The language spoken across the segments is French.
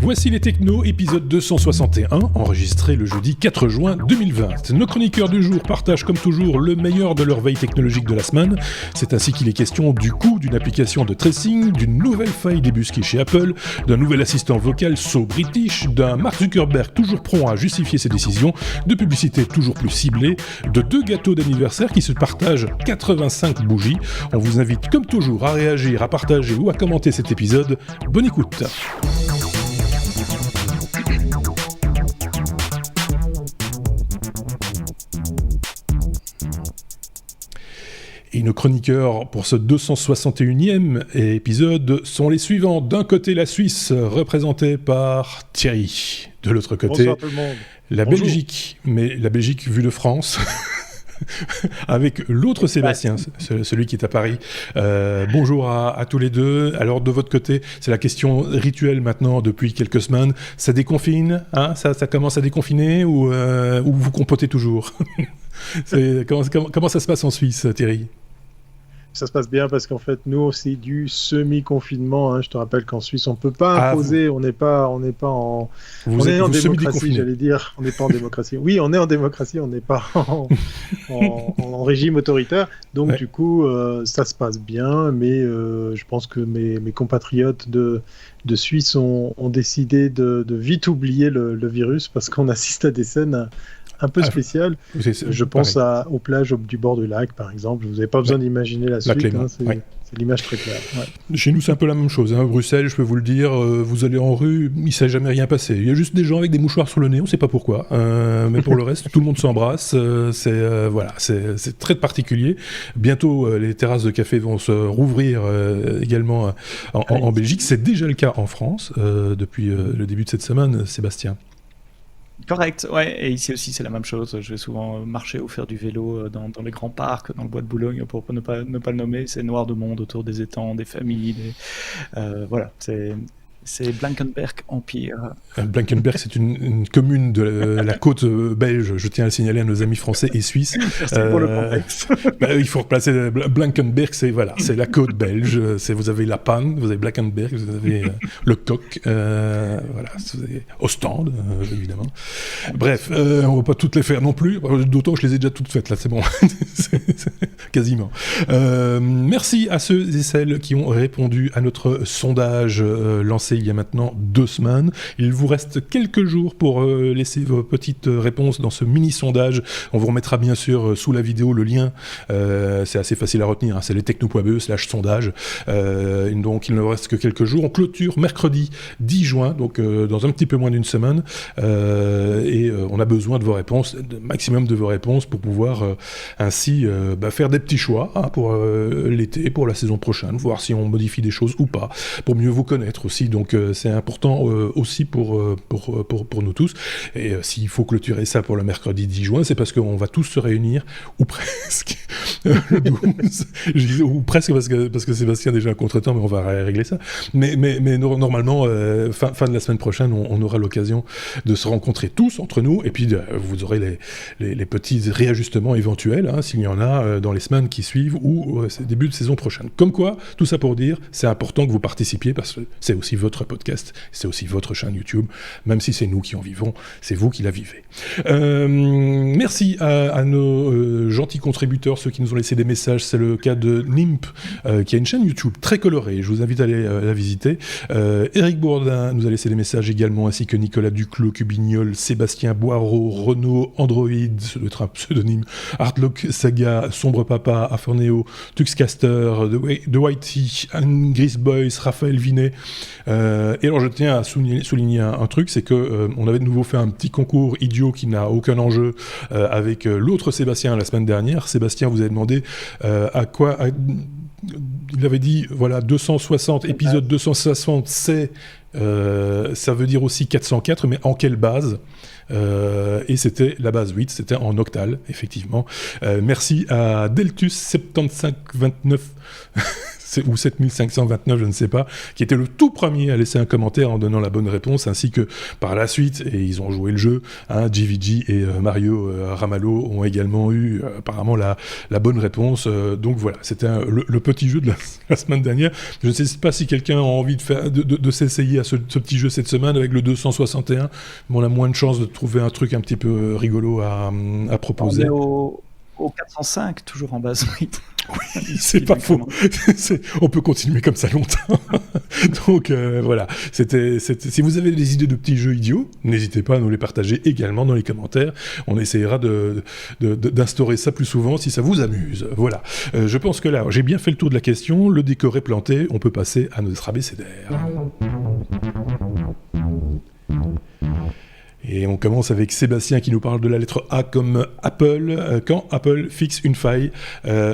Voici les Technos, épisode 261, enregistré le jeudi 4 juin 2020. Nos chroniqueurs du jour partagent comme toujours le meilleur de leur veille technologique de la semaine. C'est ainsi qu'il est question du coût d'une application de tracing, d'une nouvelle faille débusquée chez Apple, d'un nouvel assistant vocal So British, d'un Mark Zuckerberg toujours prompt à justifier ses décisions, de publicités toujours plus ciblées, de 2 gâteaux d'anniversaire qui se partagent 85 bougies. On vous invite comme toujours à réagir, à partager ou à commenter cet épisode. Bonne écoute. Et nos chroniqueurs pour ce 261e épisode sont les suivants. D'un côté, la Suisse, représentée par Thierry. De l'autre côté, la Belgique, mais la Belgique vue de France. Avec l'autre Sébastien, celui qui est à Paris. Bonjour à tous les deux. Alors de votre côté, c'est la question rituelle maintenant depuis quelques semaines. Ça déconfine, hein, ça commence à déconfiner ou vous compotez toujours? Comment ça se passe en Suisse, Thierry? Ça se passe bien parce qu'en fait, nous, c'est du semi-confinement. Hein. Je te rappelle qu'en Suisse, on ne peut pas imposer. On n'est pas en démocratie, j'allais dire. On n'est pas en démocratie. Oui, on est en démocratie. On n'est pas en régime autoritaire. Donc, Du coup, ça se passe bien. Mais je pense que mes compatriotes de Suisse ont décidé de vite oublier le virus parce qu'on assiste à des scènes un peu spécial. Je pense aux plages du bord du lac, par exemple. Vous n'avez pas besoin d'imaginer la suite. C'est l'image très claire. Ouais. Chez nous, c'est un peu la même chose. Hein. Bruxelles, je peux vous le dire, vous allez en rue, il ne s'est jamais rien passé. Il y a juste des gens avec des mouchoirs sur le nez, on ne sait pas pourquoi. Mais pour le reste, tout le monde s'embrasse. C'est très particulier. Bientôt, les terrasses de café vont se rouvrir également en Belgique. C'est déjà le cas en France depuis le début de cette semaine, Sébastien. Correct, ouais, et ici aussi c'est la même chose. Je vais souvent marcher ou faire du vélo dans les grands parcs, dans le bois de Boulogne, pour ne pas le nommer. C'est noir de monde autour des étangs, des familles, voilà, c'est Blankenberg Empire. Blankenberg, c'est une commune de la côte belge, je tiens à le signaler à nos amis français et suisses. C'est pour le contexte. Il faut replacer Blankenberg, c'est la côte belge. Vous avez la Panne, vous avez Blankenberg, vous avez le Coq, vous avez Ostende, évidemment. Bref, on ne va pas toutes les faire non plus, d'autant que je les ai déjà toutes faites, là, c'est bon. Quasiment. Merci à ceux et celles qui ont répondu à notre sondage lancé il y a maintenant 2 semaines. Il vous reste quelques jours pour laisser vos petites réponses dans ce mini-sondage. On vous remettra bien sûr sous la vidéo le lien. C'est assez facile à retenir. Hein. C'est lestechno.be/sondage. Donc il ne reste que quelques jours. On clôture mercredi 10 juin, donc dans un petit peu moins d'une semaine. Et on a besoin de vos réponses, maximum de vos réponses pour pouvoir ainsi faire des petits choix pour l'été, pour la saison prochaine, voir si on modifie des choses ou pas, pour mieux vous connaître aussi. Donc c'est important aussi pour nous tous. Et s'il faut clôturer ça pour le mercredi 10 juin, c'est parce qu'on va tous se réunir, ou presque, le 12. Je dis ou presque parce que Sébastien a déjà un contretemps, mais on va régler ça. Mais normalement, fin de la semaine prochaine, on aura l'occasion de se rencontrer tous entre nous, et puis vous aurez les petits réajustements éventuels, hein, s'il y en a dans les semaines qui suivent, ou début de saison prochaine. Comme quoi, tout ça pour dire, c'est important que vous participiez, parce que c'est aussi votre podcast, c'est aussi votre chaîne YouTube, même si c'est nous qui en vivons, c'est vous qui la vivez. Merci à nos gentils contributeurs, ceux qui nous ont laissé des messages. C'est le cas de Nimp, qui a une chaîne YouTube très colorée, je vous invite à aller la visiter. Eric Bourdin nous a laissé des messages également, ainsi que Nicolas Duclos, Cubignol, Sébastien Boireau, Renaud, Android, ça doit être un pseudonyme, Artlock Saga, Sombre Papa, Aforneo, Tuxcaster, The Whitey, Gris Boys, Raphaël Vinet. Et alors je tiens à souligner un truc, c'est que on avait de nouveau fait un petit concours idiot qui n'a aucun enjeu avec l'autre Sébastien la semaine dernière. Sébastien vous avez demandé à quoi... il avait dit, voilà, 260, épisode 260, ça veut dire aussi 404, mais en quelle base ? Et c'était la base 8, c'était en octal, effectivement. Merci à Deltus7529 ou 7529, je ne sais pas, qui était le tout premier à laisser un commentaire en donnant la bonne réponse, ainsi que par la suite, et ils ont joué le jeu, GVG et Mario Ramalho ont également eu apparemment la bonne réponse. Donc voilà, c'était le petit jeu de la semaine dernière. Je ne sais pas si quelqu'un a envie de s'essayer à ce petit jeu cette semaine avec le 261, mais on a moins de chances de trouver un truc un petit peu rigolo à proposer. On est au 405, toujours en base, oui. Oui, c'est pas faux. On peut continuer comme ça longtemps. Donc voilà, si vous avez des idées de petits jeux idiots, n'hésitez pas à nous les partager également dans les commentaires. On essaiera d'instaurer ça plus souvent si ça vous amuse. Voilà. Je pense que là, j'ai bien fait le tour de la question. Le décor est planté. On peut passer à notre abécédaire. Et on commence avec Sébastien qui nous parle de la lettre A comme Apple. Quand Apple fixe une faille,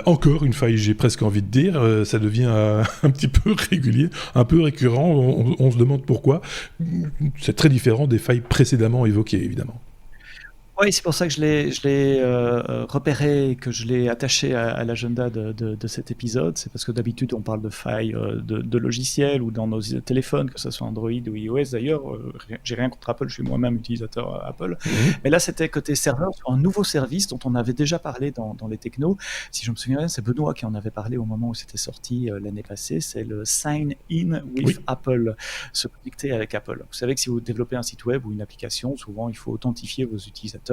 encore une faille, j'ai presque envie de dire, ça devient un petit peu régulier, un peu récurrent, on se demande pourquoi. C'est très différent des failles précédemment évoquées, évidemment. Oui, c'est pour ça que je l'ai repéré et que je l'ai attaché à l'agenda de cet épisode. C'est parce que d'habitude, on parle de failles de logiciels ou dans nos téléphones, que ce soit Android ou iOS. D'ailleurs, j'ai rien contre Apple, je suis moi-même utilisateur Apple. Mais là, c'était côté serveur, sur un nouveau service dont on avait déjà parlé dans les technos. Si je me souviens bien, c'est Benoît qui en avait parlé au moment où c'était sorti l'année passée. C'est le Sign In with Apple, se connecter avec Apple. Vous savez que si vous développez un site web ou une application, souvent, il faut authentifier vos utilisateurs.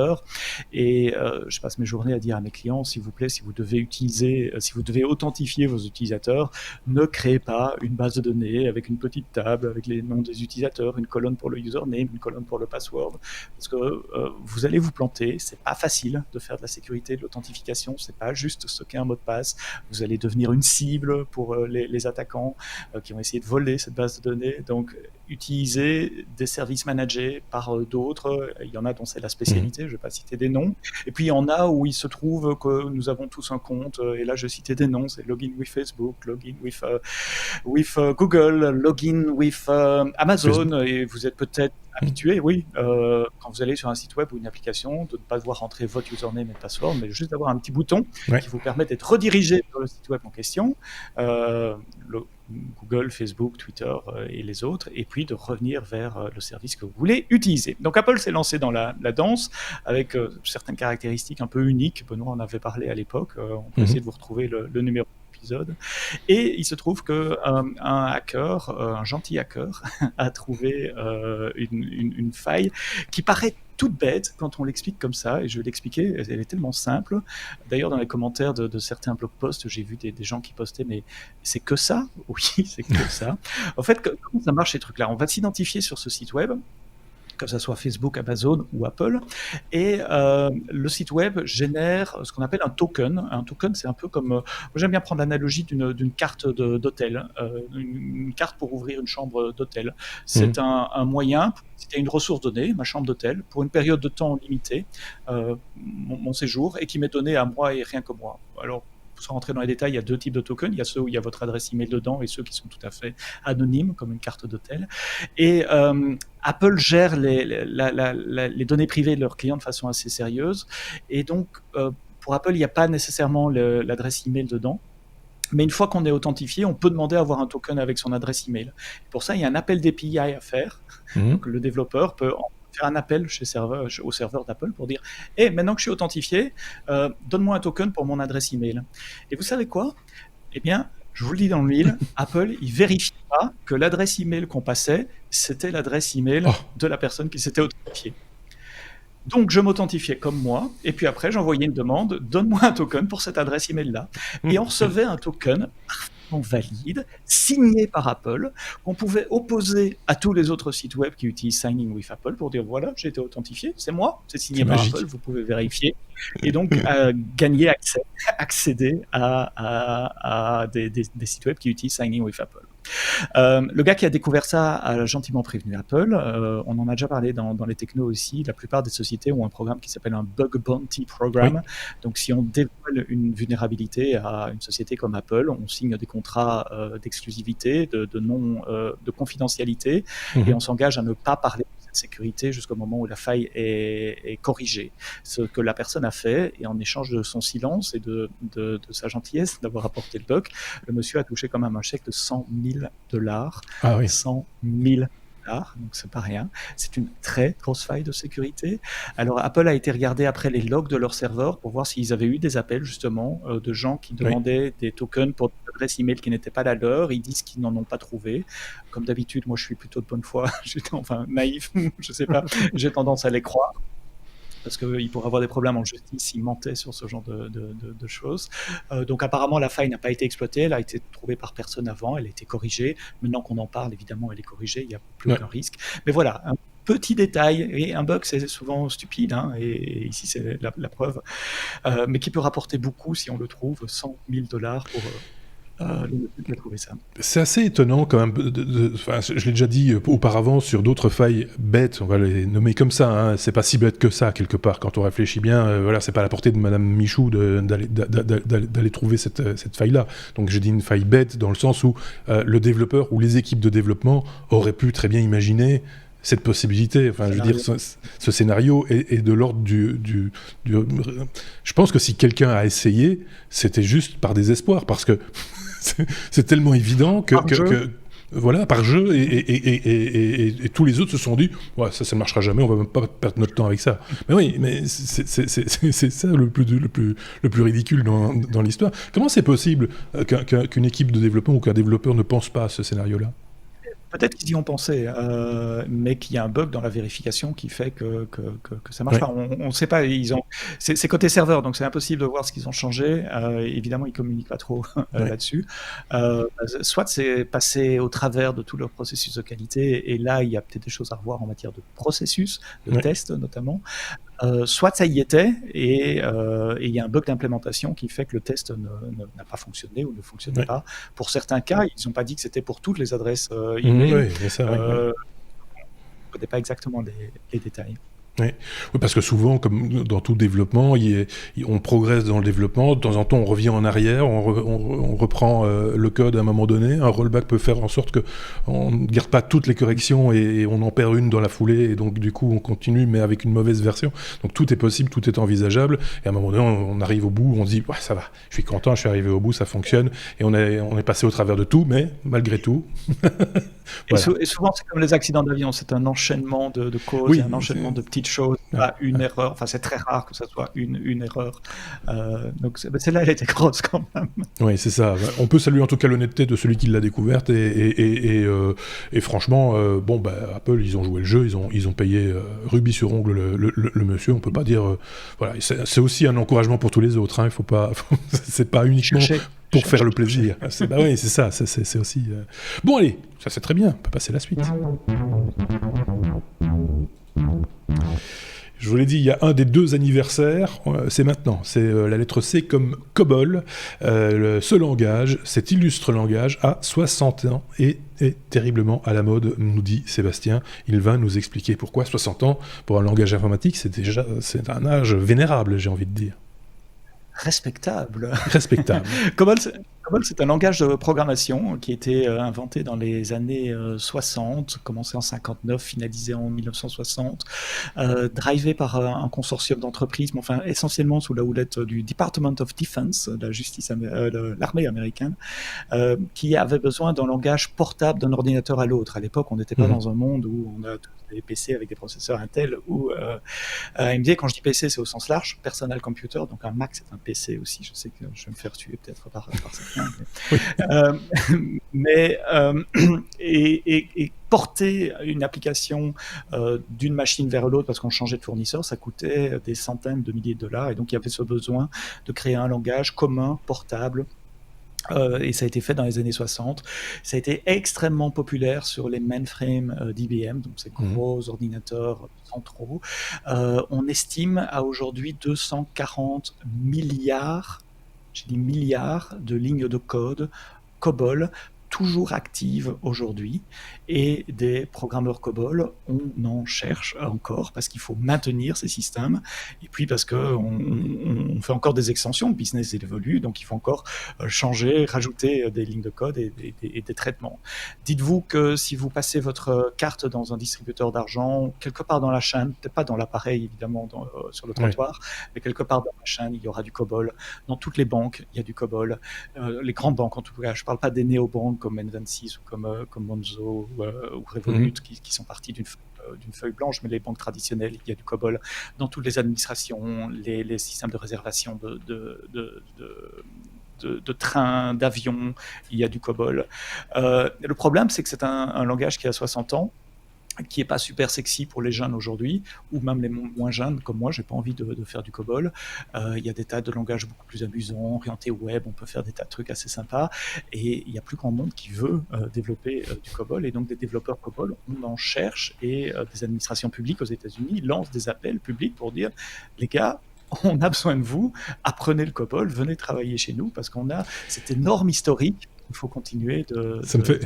Et je passe mes journées à dire à mes clients, s'il vous plaît, si vous devez authentifier vos utilisateurs, ne créez pas une base de données avec une petite table, avec les noms des utilisateurs, une colonne pour le username, une colonne pour le password, parce que vous allez vous planter. C'est pas facile de faire de la sécurité, de l'authentification. C'est pas juste stocker un mot de passe. Vous allez devenir une cible pour les attaquants qui vont essayer de voler cette base de données. Donc, utilisez des services managés par d'autres. Il y en a dont c'est la spécialité. Je ne vais pas citer des noms. Et puis, il y en a où il se trouve que nous avons tous un compte. Et là, je citais des noms. C'est login with Facebook, login with Google, login with Amazon. Et vous êtes peut-être habitué, oui, quand vous allez sur un site web ou une application, de ne pas devoir rentrer votre username et password, mais juste d'avoir un petit bouton qui vous permet d'être redirigé vers le site web en question. Google, Facebook, Twitter et les autres, et puis de revenir vers le service que vous voulez utiliser. Donc Apple s'est lancé dans la danse avec certaines caractéristiques un peu uniques. Benoît en avait parlé à l'époque. On peut essayer de vous retrouver le numéro d'épisode. Et il se trouve qu'un hacker, un gentil hacker, a trouvé une faille qui paraît toute bête quand on l'explique comme ça, et je vais l'expliquer, elle est tellement simple. D'ailleurs, dans les commentaires de certains blog posts, j'ai vu des gens qui postaient, mais c'est que ça? Oui, c'est que ça. En fait, comment ça marche ces trucs-là? On va s'identifier sur ce site web, que ce soit Facebook, Amazon ou Apple, et le site web génère ce qu'on appelle un token. Un token, c'est un peu comme... moi, j'aime bien prendre l'analogie d'une carte d'hôtel, une carte pour ouvrir une chambre d'hôtel. C'est un moyen, c'était une ressource donnée, ma chambre d'hôtel, pour une période de temps limitée, mon séjour, et qui m'est donné à moi et rien que moi. Alors, sans rentrer dans les détails, il y a deux types de tokens. Il y a ceux où il y a votre adresse email dedans et ceux qui sont tout à fait anonymes, comme une carte d'hôtel. Et Apple gère les données privées de leurs clients de façon assez sérieuse. Et donc, pour Apple, il n'y a pas nécessairement l'adresse email dedans. Mais une fois qu'on est authentifié, on peut demander à avoir un token avec son adresse email. Pour ça, il y a un appel d'API à faire. Donc, le développeur peut faire un appel au serveur d'Apple pour dire « Hey, maintenant que je suis authentifié, donne-moi un token pour mon adresse email. » Et vous savez quoi? Eh bien, je vous le dis dans le mille, Apple, il ne vérifie pas que l'adresse email qu'on passait, c'était l'adresse email de la personne qui s'était authentifiée. Donc, je m'authentifiais comme moi, et puis après, j'envoyais une demande, donne-moi un token pour cette adresse email-là. Et on recevait un token valide, signé par Apple, qu'on pouvait opposer à tous les autres sites web qui utilisent Signing with Apple pour dire voilà, j'ai été authentifié, c'est moi, c'est signé par Apple, vous pouvez vérifier. Et donc, gagner accéder à des sites web qui utilisent Signing with Apple. Le gars qui a découvert ça a gentiment prévenu Apple. On en a déjà parlé dans les technos aussi. La plupart des sociétés ont un programme qui s'appelle un Bug Bounty Program. Donc, si on dévoile une vulnérabilité à une société comme Apple, on signe des contrats d'exclusivité, de confidentialité, et on s'engage à ne pas parler de cette sécurité jusqu'au moment où la faille est corrigée. Ce que la personne a fait, et en échange de son silence et de sa gentillesse d'avoir apporté le doc, le monsieur a touché quand même un chèque de $100,000. Ah oui. 100 000 donc c'est pas rien. C'est une très grosse faille de sécurité. Alors Apple a été regarder après les logs de leur serveur pour voir s'ils avaient eu des appels justement de gens qui demandaient des tokens pour des adresses email qui n'étaient pas la leur. Ils disent qu'ils n'en ont pas trouvé. Comme d'habitude, moi je suis plutôt de bonne foi, enfin naïf, je sais pas, j'ai tendance à les croire. Parce qu'il pourrait avoir des problèmes en justice s'il mentait sur ce genre de choses. Donc apparemment, la faille n'a pas été exploitée, elle a été trouvée par personne avant, elle a été corrigée. Maintenant qu'on en parle, évidemment, elle est corrigée, il n'y a plus aucun risque. Mais voilà, un petit détail, et un bug, c'est souvent stupide, hein, et ici c'est la preuve, mais qui peut rapporter beaucoup si on le trouve, $100,000 pour... le trouver ça. C'est assez étonnant quand même. Je l'ai déjà dit auparavant sur d'autres failles bêtes, on va les nommer comme ça. Hein, c'est pas si bête que ça quelque part. Quand on réfléchit bien, voilà, c'est pas à la portée de Madame Michou d'aller trouver cette faille-là. Donc j'ai dit une faille bête dans le sens où le développeur ou les équipes de développement auraient pu très bien imaginer cette possibilité. Enfin, je veux dire, ce scénario est de l'ordre du... Je pense que si quelqu'un a essayé, c'était juste par désespoir, parce que c'est tellement évident que voilà, par jeu, et tous les autres se sont dit ouais, ça ne marchera jamais, on va même pas perdre notre temps avec ça. Mais oui, mais c'est ça le plus ridicule dans l'histoire. Comment c'est possible qu'une équipe de développement ou qu'un développeur ne pense pas à ce scénario-là? Peut-être qu'ils y ont pensé, mais qu'il y a un bug dans la vérification qui fait que ça marche pas. On ne sait pas. C'est côté serveur, donc c'est impossible de voir ce qu'ils ont changé. Évidemment, ils communiquent pas trop là-dessus. Soit c'est passé au travers de tout leur processus de qualité, et là, il y a peut-être des choses à revoir en matière de processus, de tests notamment. Soit ça y était, et il y a un bug d'implémentation qui fait que le test n'a pas fonctionné ou ne fonctionnait pas. Pour certains cas, ils n'ont pas dit que c'était pour toutes les adresses email. On ne connaît pas exactement les détails. Oui, parce que souvent, comme dans tout développement, on progresse dans le développement, de temps en temps on revient en arrière, on reprend le code à un moment donné, un rollback peut faire en sorte qu'on ne garde pas toutes les corrections et on en perd une dans la foulée, et donc du coup on continue mais avec une mauvaise version. Donc tout est possible, tout est envisageable, et à un moment donné on arrive au bout, on se dit ouais, ça va, je suis content, je suis arrivé au bout, ça fonctionne, et on est passé au travers de tout, mais malgré tout... Voilà. Et souvent c'est comme les accidents d'avion, c'est un enchaînement de causes, un enchaînement de petites choses, pas une erreur. Enfin, c'est très rare que ça soit une erreur. Donc celle-là, elle était grosse quand même. Oui, c'est ça. On peut saluer en tout cas l'honnêteté de celui qui l'a découverte, et franchement, Apple, ils ont joué le jeu, ils ont payé rubis sur ongle le monsieur. On peut pas dire, voilà. C'est aussi un encouragement pour tous les autres. Hein. Il faut pas, c'est pas uniquement pour faire le plaisir. Oui, c'est ça. C'est aussi. Bon, allez, ça c'est très bien. On peut passer à la suite. Je vous l'ai dit, il y a un des deux anniversaires, c'est maintenant, c'est la lettre C comme COBOL, ce langage, cet illustre langage a 60 ans et est terriblement à la mode, nous dit Sébastien. Il va nous expliquer pourquoi 60 ans, pour un langage informatique, c'est un âge vénérable, j'ai envie de dire. Respectable. COBOL, c'est un langage de programmation qui a été inventé dans les années 60, commencé en 59, finalisé en 1960, drivé par un consortium d'entreprises, mais enfin essentiellement sous la houlette du Department of Defense, l'armée américaine, qui avait besoin d'un langage portable d'un ordinateur à l'autre. À l'époque, on n'était pas dans un monde où on a des PC avec des processeurs Intel ou AMD. Quand je dis PC, c'est au sens large, personal computer, donc un Mac, c'est un PC aussi. Je sais que je vais me faire tuer peut-être par certains. Et porter une application d'une machine vers l'autre parce qu'on changeait de fournisseur, ça coûtait des centaines de milliers de dollars, et donc il y avait ce besoin de créer un langage commun, portable. Et ça a été fait dans les années 60. Ça a été extrêmement populaire sur les mainframes d'IBM, donc ces gros ordinateurs centraux. On estime à aujourd'hui 240 milliards, j'ai dit milliards, de lignes de code COBOL, toujours active aujourd'hui, et des programmeurs COBOL, on en cherche encore parce qu'il faut maintenir ces systèmes, et puis parce qu'on fait encore des extensions, le business évolue, donc il faut encore changer, rajouter des lignes de code et des traitements. Dites-vous que si vous passez votre carte dans un distributeur d'argent, quelque part dans la chaîne, peut-être pas dans l'appareil évidemment sur le trottoir, mais quelque part dans la chaîne, il y aura du COBOL. Dans toutes les banques, il y a du COBOL. Les grandes banques en tout cas, je ne parle pas des néobanques comme N26 ou comme Monzo ou Revolut qui sont partis d'une feuille blanche, mais les banques traditionnelles, il y a du COBOL. Dans toutes les administrations, les systèmes de réservation de trains, d'avions, il y a du COBOL. Le problème, c'est que c'est un langage qui a 60 ans, qui n'est pas super sexy pour les jeunes aujourd'hui, ou même les moins jeunes, comme moi, je n'ai pas envie de faire du COBOL. Il y a des tas de langages beaucoup plus amusants, orientés web, on peut faire des tas de trucs assez sympas, et il n'y a plus grand monde qui veut développer du COBOL, et donc des développeurs COBOL, on en cherche, et des administrations publiques aux États-Unis lancent des appels publics pour dire, les gars, on a besoin de vous, apprenez le COBOL, venez travailler chez nous, parce qu'on a cette énorme historique qu'il faut continuer de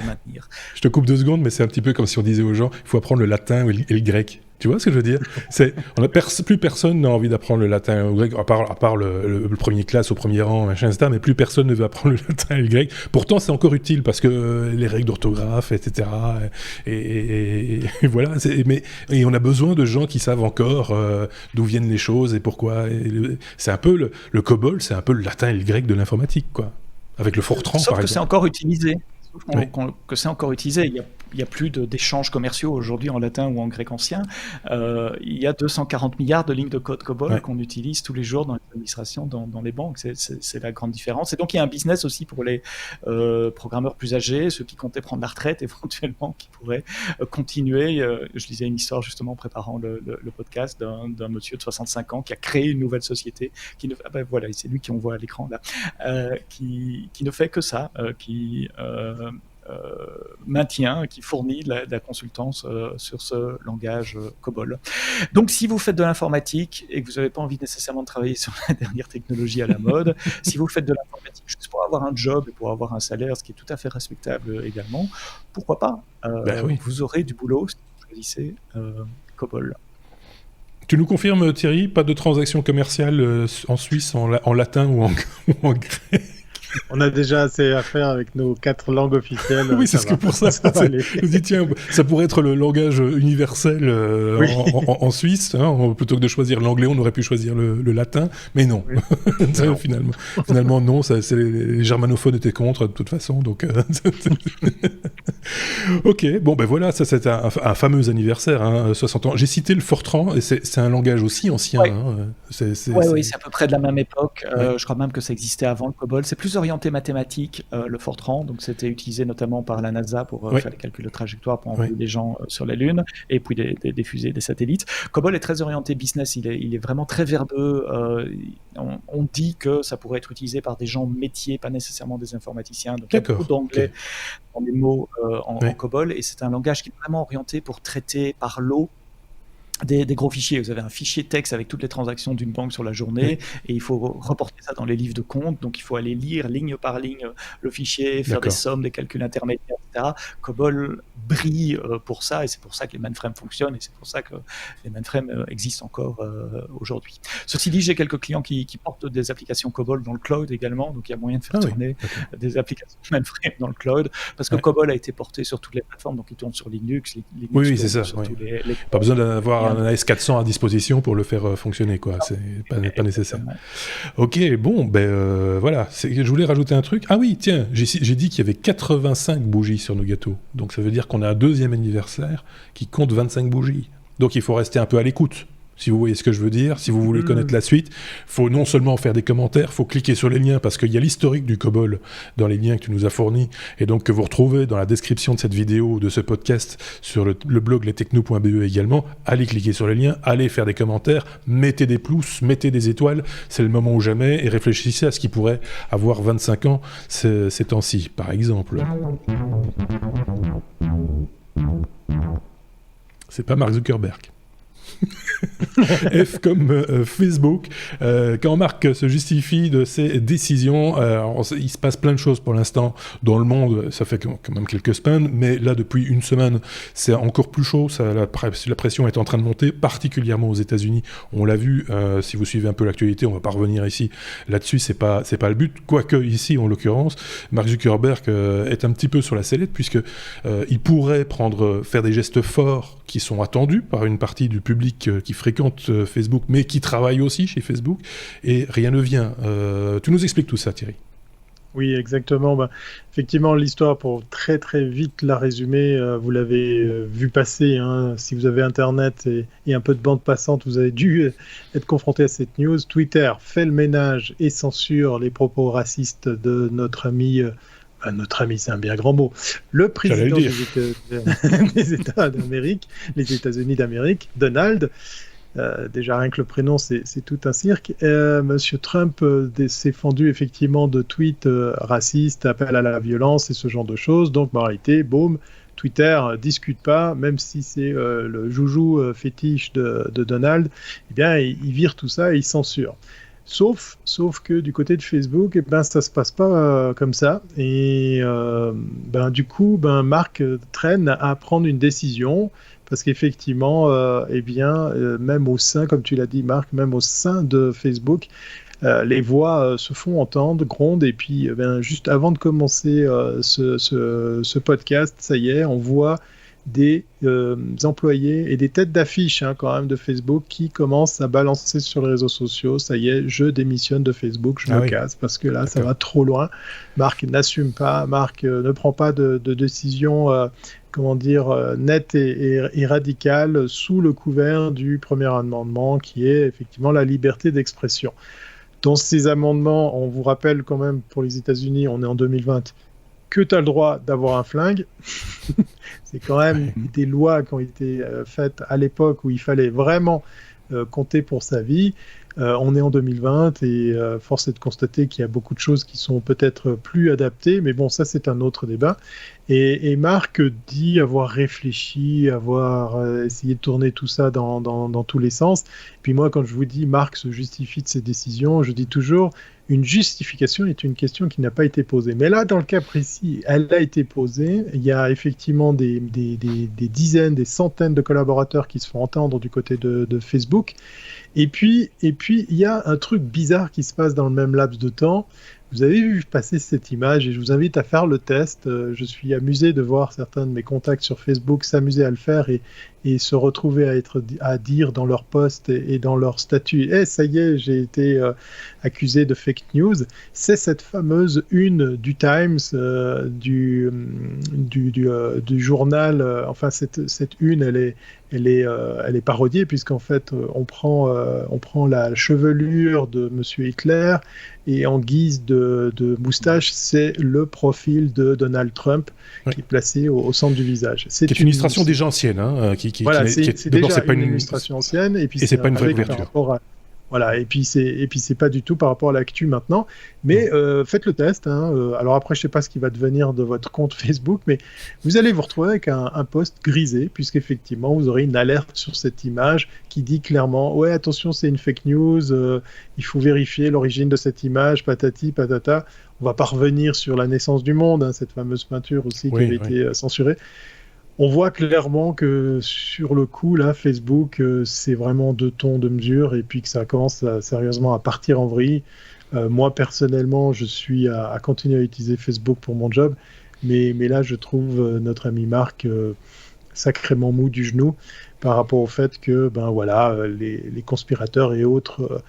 maintenir. Je te coupe 2 secondes, mais c'est un petit peu comme si on disait aux gens, il faut apprendre le latin et le grec. Tu vois ce que je veux dire ? Plus personne n'a envie d'apprendre le latin ou le grec, à part le premier classe au premier rang, machin, etc. Mais plus personne ne veut apprendre le latin et le grec. Pourtant, c'est encore utile parce que les règles d'orthographe, etc. Et voilà. Et on a besoin de gens qui savent encore d'où viennent les choses et pourquoi. C'est un peu le COBOL, c'est un peu le latin et le grec de l'informatique, quoi. Avec le Fortran, par exemple. C'est encore utilisé. Que c'est encore utilisé. Il n'y a plus d'échanges commerciaux aujourd'hui en latin ou en grec ancien. Il y a 240 milliards de lignes de code COBOL qu'on utilise tous les jours dans les administrations, dans les banques. C'est la grande différence. Et donc, il y a un business aussi pour les programmeurs plus âgés, ceux qui comptaient prendre la retraite éventuellement, qui pourraient continuer. Je lisais une histoire justement en préparant le podcast d'un monsieur de 65 ans qui a créé une nouvelle société. Voilà, c'est lui qu'on voit à l'écran là, qui ne fait que ça, qui maintient, qui fournit de la consultance sur ce langage COBOL. Donc, si vous faites de l'informatique et que vous n'avez pas envie nécessairement de travailler sur la dernière technologie à la mode, si vous faites de l'informatique juste pour avoir un job et pour avoir un salaire, ce qui est tout à fait respectable également, pourquoi pas oui. Vous aurez du boulot si vous choisissez COBOL. Tu nous confirmes, Thierry, pas de transactions commerciales en Suisse en latin ou en grec? On a déjà assez à faire avec nos 4 langues officielles. Oui, c'est ce que pour ça. Je me dis, tiens, ça pourrait être le langage universel en Suisse. Hein, plutôt que de choisir l'anglais, on aurait pu choisir le latin. Mais non. Oui. Ça, finalement, non. Les germanophones étaient contre, de toute façon. Donc, ok, bon, ben voilà, ça c'est un fameux anniversaire, hein, 60 ans. J'ai cité le Fortran, et c'est un langage aussi ancien. Ouais. Hein, oui, c'est à peu près de la même époque. Je crois même que ça existait avant le COBOL. C'est plus orienté mathématique, le Fortran, donc c'était utilisé notamment par la NASA pour faire les calculs de trajectoire pour envoyer des gens sur la Lune, et puis des fusées, des satellites. COBOL est très orienté business, il est vraiment très verbeux. On dit que ça pourrait être utilisé par des gens métiers, pas nécessairement des informaticiens. Donc il y a beaucoup d'anglais dans les mots en COBOL, et c'est un langage qui est vraiment orienté pour traiter par lot des gros fichiers. Vous avez un fichier texte avec toutes les transactions d'une banque sur la journée, et il faut reporter ça dans les livres de compte, donc il faut aller lire ligne par ligne le fichier, faire des sommes, des calculs intermédiaires, etc. COBOL brille pour ça, et c'est pour ça que les mainframes fonctionnent, et c'est pour ça que les mainframes existent encore aujourd'hui. Ceci dit, j'ai quelques clients qui portent des applications COBOL dans le cloud également, donc il y a moyen de faire tourner des applications mainframe dans le cloud, parce que COBOL a été porté sur toutes les plateformes, donc il tourne sur Linux. Oui, c'est ça. Pas besoin d'avoir un AS400 à disposition pour le faire fonctionner, quoi. C'est pas nécessaire. Ok, bon, voilà. Je voulais rajouter un truc. Ah oui, tiens, j'ai dit qu'il y avait 85 bougies sur nos gâteaux. Donc ça veut dire qu'on a un 2e anniversaire qui compte 25 bougies. Donc il faut rester un peu à l'écoute. Si vous voyez ce que je veux dire, si vous voulez connaître la suite, il faut non seulement faire des commentaires, il faut cliquer sur les liens, parce qu'il y a l'historique du COBOL dans les liens que tu nous as fournis, et donc que vous retrouvez dans la description de cette vidéo, de ce podcast, sur le blog lestechno.be également. Allez cliquer sur les liens, allez faire des commentaires, mettez des pouces, mettez des étoiles, c'est le moment ou jamais, et réfléchissez à ce qui pourrait avoir 25 ans ces temps-ci, par exemple. C'est pas Mark Zuckerberg. F comme Facebook. Quand Mark se justifie de ses décisions, il se passe plein de choses pour l'instant dans le monde. Ça fait quand même quelques semaines, mais là, depuis une semaine, c'est encore plus chaud. La pression est en train de monter, particulièrement aux États-Unis. On l'a vu, si vous suivez un peu l'actualité, on va pas revenir ici là-dessus, c'est pas le but. Quoique ici, en l'occurrence, Mark Zuckerberg est un petit peu sur la sellette, puisque il pourrait faire des gestes forts qui sont attendus par une partie du public qui fréquente Facebook, mais qui travaille aussi chez Facebook, et rien ne vient. Tu nous expliques tout ça, Thierry? Oui, exactement. Effectivement, l'histoire, pour très très vite la résumer, vous l'avez vu passer. Hein. Si vous avez Internet et un peu de bande passante, vous avez dû être confronté à cette news. Twitter fait le ménage et censure les propos racistes de notre ami... notre ami, c'est un bien grand mot. Le président des États d'Amérique, les États-Unis d'Amérique, Donald. Déjà rien que le prénom, c'est tout un cirque. Monsieur Trump s'est fendu effectivement de tweets racistes, appel à la violence et ce genre de choses. Donc en réalité, boum, Twitter discute pas, même si c'est le joujou fétiche de Donald. Eh bien, il vire tout ça et il censure. Sauf que du côté de Facebook, ça se passe pas comme ça. Et du coup, Mark traîne à prendre une décision. Parce qu'effectivement, même au sein, comme tu l'as dit, Marc, même au sein de Facebook, les voix se font entendre, grondent, et puis juste avant de commencer ce podcast, ça y est, on voit des employés et des têtes d'affiche quand même de Facebook qui commencent à balancer sur les réseaux sociaux. Ça y est, je démissionne de Facebook, je me casse parce que là, ça va trop loin. Marc n'assume pas, Marc ne prend pas de décision nette et radicale sous le couvert du premier amendement qui est effectivement la liberté d'expression. Dans ces amendements, on vous rappelle quand même pour les États-Unis, on est en 2020, que tu as le droit d'avoir un flingue. C'est quand même des lois qui ont été faites à l'époque où il fallait vraiment compter pour sa vie. On est en 2020 et force est de constater qu'il y a beaucoup de choses qui sont peut-être plus adaptées, mais bon, ça c'est un autre débat. Et Marc dit avoir réfléchi, avoir essayé de tourner tout ça dans tous les sens. Et puis moi, quand je vous dis Marc se justifie de ses décisions, je dis toujours une justification est une question qui n'a pas été posée. Mais là, dans le cas précis, elle a été posée. Il y a effectivement des dizaines, des centaines de collaborateurs qui se font entendre du côté de Facebook. Et puis, il y a un truc bizarre qui se passe dans le même laps de temps. Vous avez vu passer cette image et je vous invite à faire le test. Je suis amusé de voir certains de mes contacts sur Facebook s'amuser à le faire et se retrouver à dire dans leur post et dans leur statut « ça y est, j'ai été accusé de fake news ». C'est cette fameuse une du Times, du journal. Cette une, elle est parodiée puisqu'en fait, on prend la chevelure de Monsieur Hitler et en guise de moustache, c'est le profil de Donald Trump qui est placé au centre du visage. C'est une illustration déjà ancienne, c'est déjà une illustration ancienne et puis c'est pas une vraie couverture. Voilà, et puis c'est pas du tout par rapport à l'actu maintenant, mais faites le test. Alors après, je sais pas ce qui va devenir de votre compte Facebook, mais vous allez vous retrouver avec un post grisé, puisqu'effectivement, vous aurez une alerte sur cette image qui dit clairement « Ouais, attention, c'est une fake news, il faut vérifier l'origine de cette image, patati, patata ». On va pas revenir sur la naissance du monde, cette fameuse peinture aussi qui avait été censurée. On voit clairement que sur le coup, là, Facebook, c'est vraiment 2 tons de mesure et puis que ça commence sérieusement à partir en vrille. Moi, personnellement, je suis à continuer à utiliser Facebook pour mon job, mais là, je trouve notre ami Marc sacrément mou du genou par rapport au fait que, les conspirateurs et autres,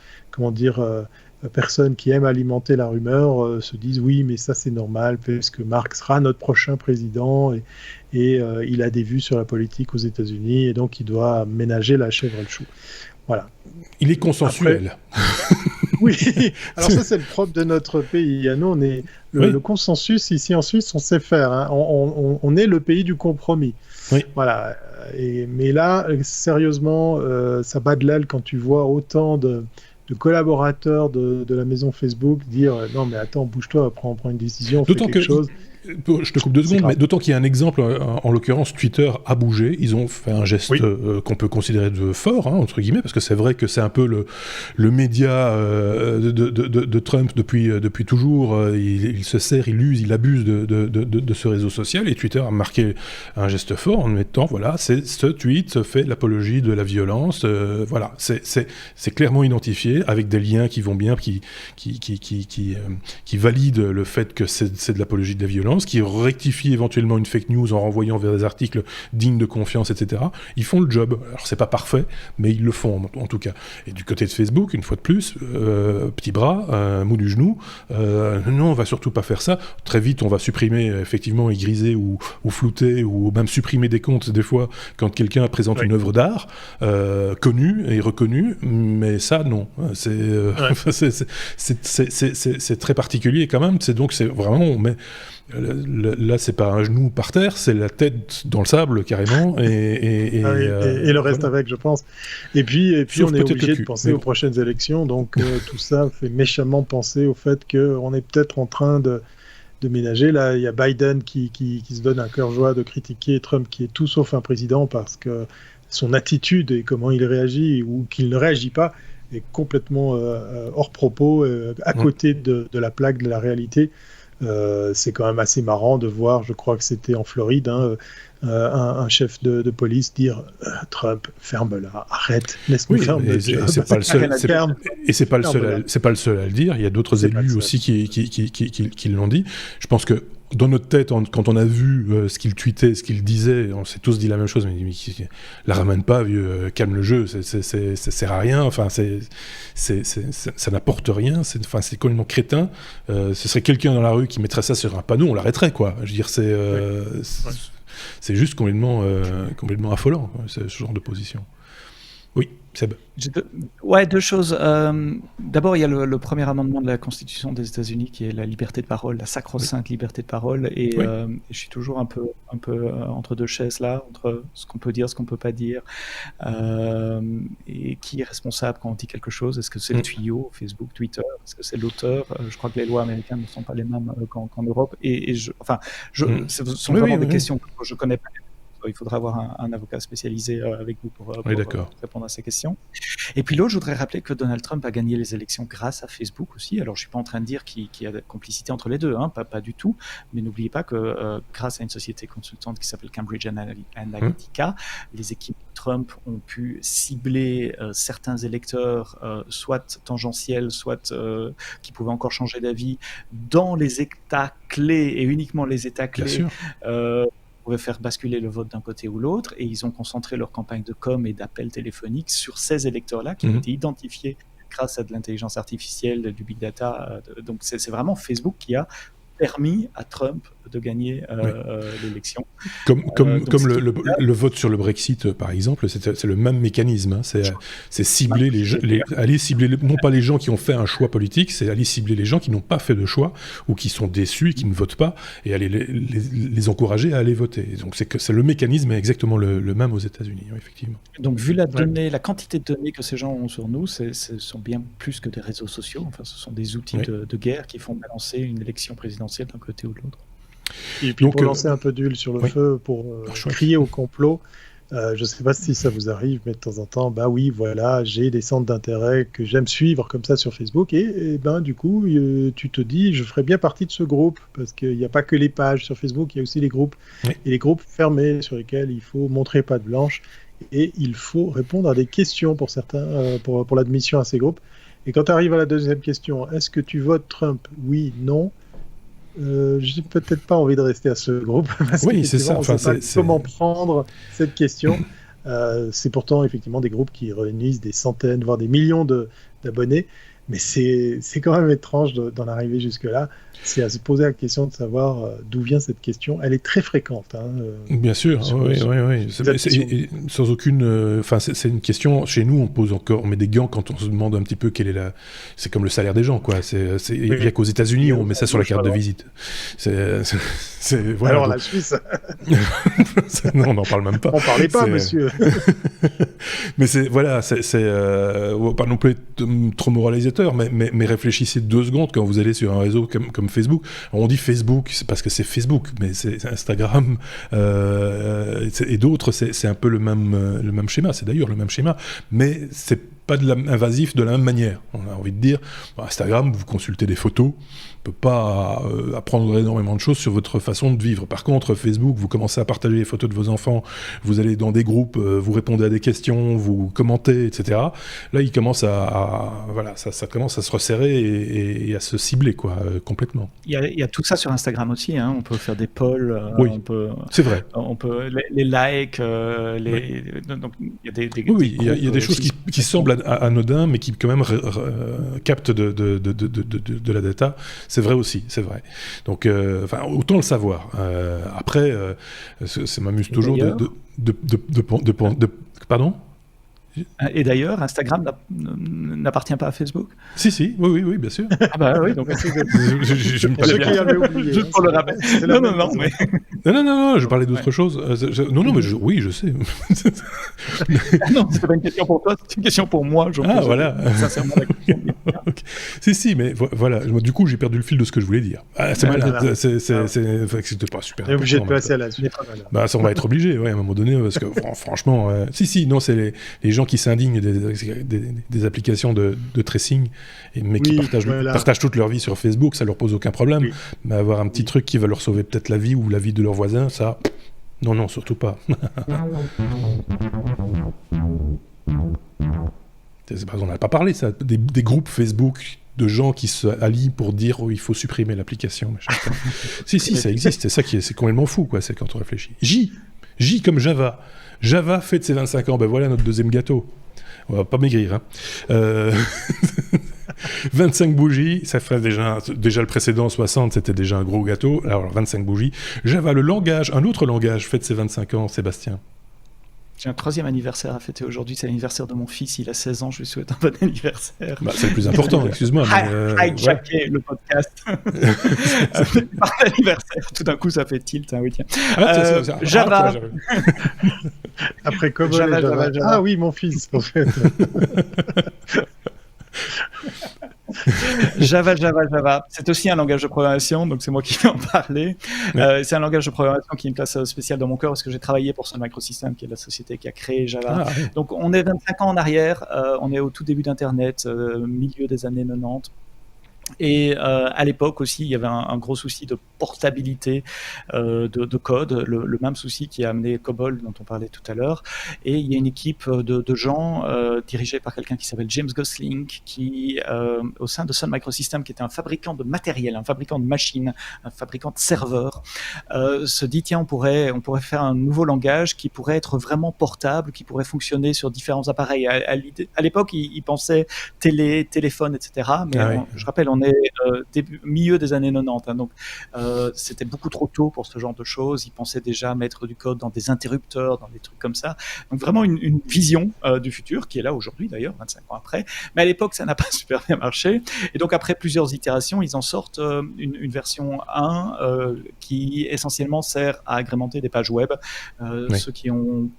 personnes qui aiment alimenter la rumeur se disent oui, mais ça c'est normal parce que Mark sera notre prochain président et il a des vues sur la politique aux États-Unis et donc il doit ménager la chèvre et le chou. Voilà. Il est consensuel. Oui, alors ça c'est le propre de notre pays. Nous, on est le consensus ici en Suisse, on sait faire. On est le pays du compromis. Oui. Voilà. Mais là, sérieusement, ça bat de l'aile quand tu vois autant de collaborateurs de la maison Facebook dire non mais attends, bouge-toi, prends une décision, fais quelque chose. Je te coupe 2 secondes, mais d'autant qu'il y a un exemple, en l'occurrence, Twitter a bougé, ils ont fait un geste qu'on peut considérer de fort, entre guillemets, parce que c'est vrai que c'est un peu le média de Trump depuis toujours, il se sert, il use, il abuse de ce réseau social, et Twitter a marqué un geste fort en mettant, voilà, ce tweet fait l'apologie de la violence, voilà, c'est clairement identifié, avec des liens qui vont bien, qui valident le fait que c'est de l'apologie de la violence, qui rectifie éventuellement une fake news en renvoyant vers des articles dignes de confiance, etc. Ils font le job. Alors c'est pas parfait, mais ils le font en tout cas. Et du côté de Facebook, une fois de plus, petit bras, mou du genou, non, on va surtout pas faire ça. Très vite, on va supprimer effectivement et griser ou flouter ou même supprimer des comptes des fois quand quelqu'un présente une œuvre d'art connue et reconnue, mais ça non. C'est très particulier quand même. Donc c'est vraiment, on met là, c'est pas un genou par terre, c'est la tête dans le sable carrément, et le reste avec, je pense. Et puis on est obligé de penser aux prochaines élections, donc tout ça fait méchamment penser au fait qu'on est peut-être en train de ménager. Là, il y a Biden qui se donne un cœur joie de critiquer Trump, qui est tout sauf un président, parce que son attitude et comment il réagit, ou qu'il ne réagit pas, est complètement hors propos, à côté de la plaque de la réalité. C'est quand même assez marrant de voir, je crois que c'était en Floride, un chef de police dire Trump, ferme-la, arrête, laisse-nous faire notre job. C'est pas le seul, c'est pas le seul à le dire. Il y a d'autres élus aussi qui l'ont dit. Je pense que dans notre tête, quand on a vu ce qu'il tweetait, ce qu'il disait, on s'est tous dit la même chose, mais la ramène pas, vieux, calme le jeu, ça sert à rien, enfin, ça n'apporte rien, c'est complètement crétin. Ce serait quelqu'un dans la rue qui mettrait ça sur un panneau, on l'arrêterait, quoi. Je veux dire, c'est juste complètement affolant, ce genre de position. Oui, Seb. Deux choses. D'abord, il y a le premier amendement de la Constitution des États-Unis qui est la liberté de parole, la sacro-sainte liberté de parole. Et je suis toujours un peu entre deux chaises là, entre ce qu'on peut dire, ce qu'on peut pas dire, et qui est responsable quand on dit quelque chose. Est-ce que c'est le tuyau, Facebook, Twitter? Est-ce que c'est l'auteur? Je crois que les lois américaines ne sont pas les mêmes qu'en Europe. Ce sont vraiment des questions que je connais pas. Il faudra avoir un avocat spécialisé avec vous pour répondre à ces questions. Et puis l'autre, je voudrais rappeler que Donald Trump a gagné les élections grâce à Facebook aussi. Alors je ne suis pas en train de dire qu'il y a de complicité entre les deux, pas du tout. Mais n'oubliez pas que grâce à une société consultante qui s'appelle Cambridge Analytica, les équipes de Trump ont pu cibler certains électeurs, soit tangentiels, soit qui pouvaient encore changer d'avis, dans les États clés et uniquement les États clés. Pouvaient faire basculer le vote d'un côté ou l'autre, et ils ont concentré leur campagne de com et d'appels téléphoniques sur ces électeurs-là qui ont été identifiés grâce à de l'intelligence artificielle, du big data. Donc c'est vraiment Facebook qui a permis à Trump de gagner l'élection. Comme le vote sur le Brexit, par exemple, c'est le même mécanisme. C'est cibler aller cibler non pas les gens qui ont fait un choix politique, c'est aller cibler les gens qui n'ont pas fait de choix ou qui sont déçus et qui ne votent pas, et aller les encourager à aller voter. Et donc c'est le mécanisme est exactement le même aux États-Unis, effectivement. Donc vu la quantité de données que ces gens ont sur nous, ce sont bien plus que des réseaux sociaux. Enfin, ce sont des outils de guerre qui font balancer une élection présidentielle d'un côté ou de l'autre. Et puis pour lancer un peu d'huile sur le feu, pour crier au complot, je ne sais pas si ça vous arrive, mais de temps en temps, voilà, j'ai des centres d'intérêt que j'aime suivre comme ça sur Facebook, et du coup, tu te dis, je ferais bien partie de ce groupe, parce qu'il n'y a pas que les pages sur Facebook, il y a aussi les groupes, et les groupes fermés sur lesquels il faut montrer patte blanche, et il faut répondre à des questions pour certains, pour l'admission à ces groupes. Et quand tu arrives à la deuxième question, est-ce que tu votes Trump? Oui, non. J'ai peut-être pas envie de rester à ce groupe parce que c'est ça. On sait pas comment prendre cette question. C'est pourtant effectivement des groupes qui réunissent des centaines, voire des millions d'abonnés, mais c'est quand même étrange d'en arriver jusque-là. C'est à se poser la question de savoir d'où vient cette question. Elle est très fréquente. Bien sûr, oui. Sans aucune. C'est une question. Chez nous, on met des gants quand on se demande un petit peu quelle est c'est comme le salaire des gens, quoi. Il n'y a qu'aux États-Unis on met ça sur la carte de visite. Alors la Suisse. Non, on n'en parle même pas. On parlait pas, monsieur. Mais on va pas non plus être trop moraliser utilisateurs, mais réfléchissez 2 secondes quand vous allez sur un réseau comme Facebook. On dit Facebook, c'est parce que c'est Facebook, mais c'est Instagram et d'autres, c'est un peu le même schéma. C'est d'ailleurs le même schéma, mais c'est pas invasif de la même manière. On a envie de dire, Instagram, vous consultez des photos, on peut pas apprendre énormément de choses sur votre façon de vivre. Par contre, Facebook, vous commencez à partager les photos de vos enfants, vous allez dans des groupes, vous répondez à des questions, vous commentez, etc. Là, il commence ça commence à se resserrer et à se cibler, quoi, complètement. Il y a tout ça sur Instagram aussi, hein. On peut faire des polls, oui, c'est vrai. On peut les likes, donc il y a des oui, il y a des choses qui semblent anodins, mais qui quand même captent de la data. C'est vrai aussi, c'est vrai. Donc, autant le savoir. Après, ça m'amuse toujours Pardon ? Et d'ailleurs, Instagram n'appartient pas à Facebook ? Si, oui, bien sûr. Ah bah oui, donc je me parlais bien. Juste pour le rappel. Non, je parlais d'autre chose. Oui, je sais. Non, c'est pas une question pour toi, c'est une question pour moi. Voilà. Sincèrement, la question. Okay. Si, mais voilà. Du coup, j'ai perdu le fil de ce que je voulais dire. C'est malade. C'était pas super. On est obligé de passer à la suite. Ça, on va être obligé, à un moment donné, parce que franchement, non, c'est les gens qui s'indignent des applications de tracing, mais qui partagent toute leur vie sur Facebook, ça leur pose aucun problème. Oui. Mais avoir un petit truc qui va leur sauver peut-être la vie ou la vie de leurs voisins, ça, non, surtout pas. On n'a pas parlé, ça, des groupes Facebook de gens qui se allient pour dire il faut supprimer l'application. si, ça existe, c'est ça qui c'est complètement fou, quoi, c'est quand on réfléchit. J comme Java. Java fête ses 25 ans, voilà notre deuxième gâteau. On va pas maigrir, hein. 25 bougies, ça ferait déjà le précédent 60, c'était déjà un gros gâteau. Alors 25 bougies. Java, un autre langage fête ses 25 ans, Sébastien. J'ai un 3e anniversaire à fêter aujourd'hui, c'est l'anniversaire de mon fils, il a 16 ans, je lui souhaite un bon anniversaire. C'est le plus important, excuse-moi. Hijacker le podcast. Par l'anniversaire, tout d'un coup ça fait tilt, hein, oui tiens. Java. Après Cobol et Java. Ah oui, mon fils, en fait. Java. C'est aussi un langage de programmation, donc c'est moi qui vais en parler. Ouais. C'est un langage de programmation qui a une place spéciale dans mon cœur parce que j'ai travaillé pour Sun Microsystems, qui est la société qui a créé Java. Ouais. Donc on est 25 ans en arrière, on est au tout début d'Internet, milieu des années 90. Et à l'époque aussi, il y avait un gros souci de portabilité de code, le même souci qui a amené COBOL dont on parlait tout à l'heure. Et il y a une équipe de gens dirigée par quelqu'un qui s'appelle James Gosling, qui au sein de Sun Microsystems, qui était un fabricant de matériel, un fabricant de machines, un fabricant de serveurs, se dit tiens, on pourrait faire un nouveau langage qui pourrait être vraiment portable, qui pourrait fonctionner sur différents appareils. À l'époque, il pensait téléphone, etc. Mais je rappelle, on est milieu des années 90, hein, donc c'était beaucoup trop tôt pour ce genre de choses. Ils pensaient déjà mettre du code dans des interrupteurs, dans des trucs comme ça. Donc vraiment une vision du futur qui est là aujourd'hui d'ailleurs, 25 ans après. Mais à l'époque, ça n'a pas super bien marché. Et donc après plusieurs itérations, ils en sortent une version 1 qui essentiellement sert à agrémenter des pages web. Oui. Ceux qui ont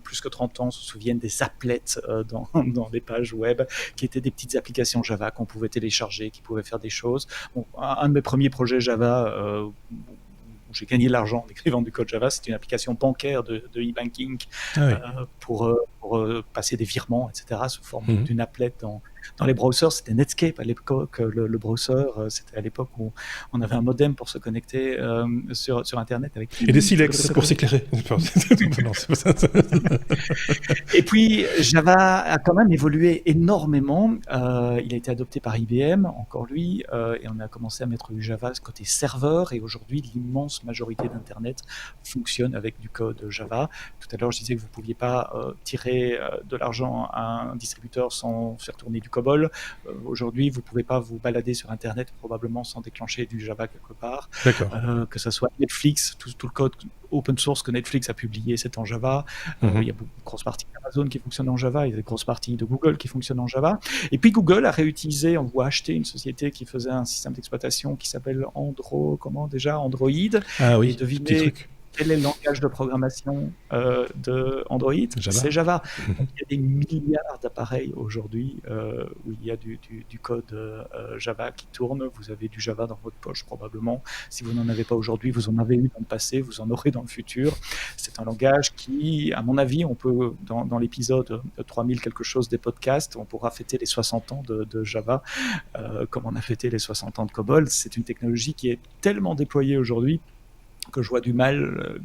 plus que 30 ans se souviennent des applets dans les pages web, qui étaient des petites applications Java qu'on pouvait télécharger, qui pouvaient faire des choses. Bon, un de mes premiers projets Java où j'ai gagné de l'argent en écrivant du code Java, c'était une application bancaire de e-banking pour passer des virements, etc., sous forme d'une applet dans les browsers. C'était Netscape à l'époque, le browser. C'était à l'époque où on avait un modem pour se connecter sur Internet. Et des silex pour s'éclairer. Non, c'est pas ça. Et puis, Java a quand même évolué énormément. Il a été adopté par IBM, encore lui, et on a commencé à mettre du Java côté serveur. Et aujourd'hui, l'immense majorité d'Internet fonctionne avec du code Java. Tout à l'heure, je disais que vous ne pouviez pas tirer de l'argent à un distributeur sans faire tourner du COBOL. Aujourd'hui, vous ne pouvez pas vous balader sur Internet probablement sans déclencher du Java quelque part. Que ce soit Netflix, tout le code open source que Netflix a publié, c'est en Java. Il y a une grosse partie d'Amazon qui fonctionne en Java, il y a une grosse partie de Google qui fonctionne en Java. Et puis Google a réutilisé, on voit acheter une société qui faisait un système d'exploitation qui s'appelle Android. Ah oui, et devinez quel est le langage de programmation de Android? C'est Java. Il y a des milliards d'appareils aujourd'hui où il y a du code Java qui tourne. Vous avez du Java dans votre poche probablement. Si vous n'en avez pas aujourd'hui, vous en avez eu dans le passé, vous en aurez dans le futur. C'est un langage qui, à mon avis, on peut, dans l'épisode 3000 quelque chose des podcasts, on pourra fêter les 60 ans de Java comme on a fêté les 60 ans de COBOL. C'est une technologie qui est tellement déployée aujourd'hui que je vois du mal,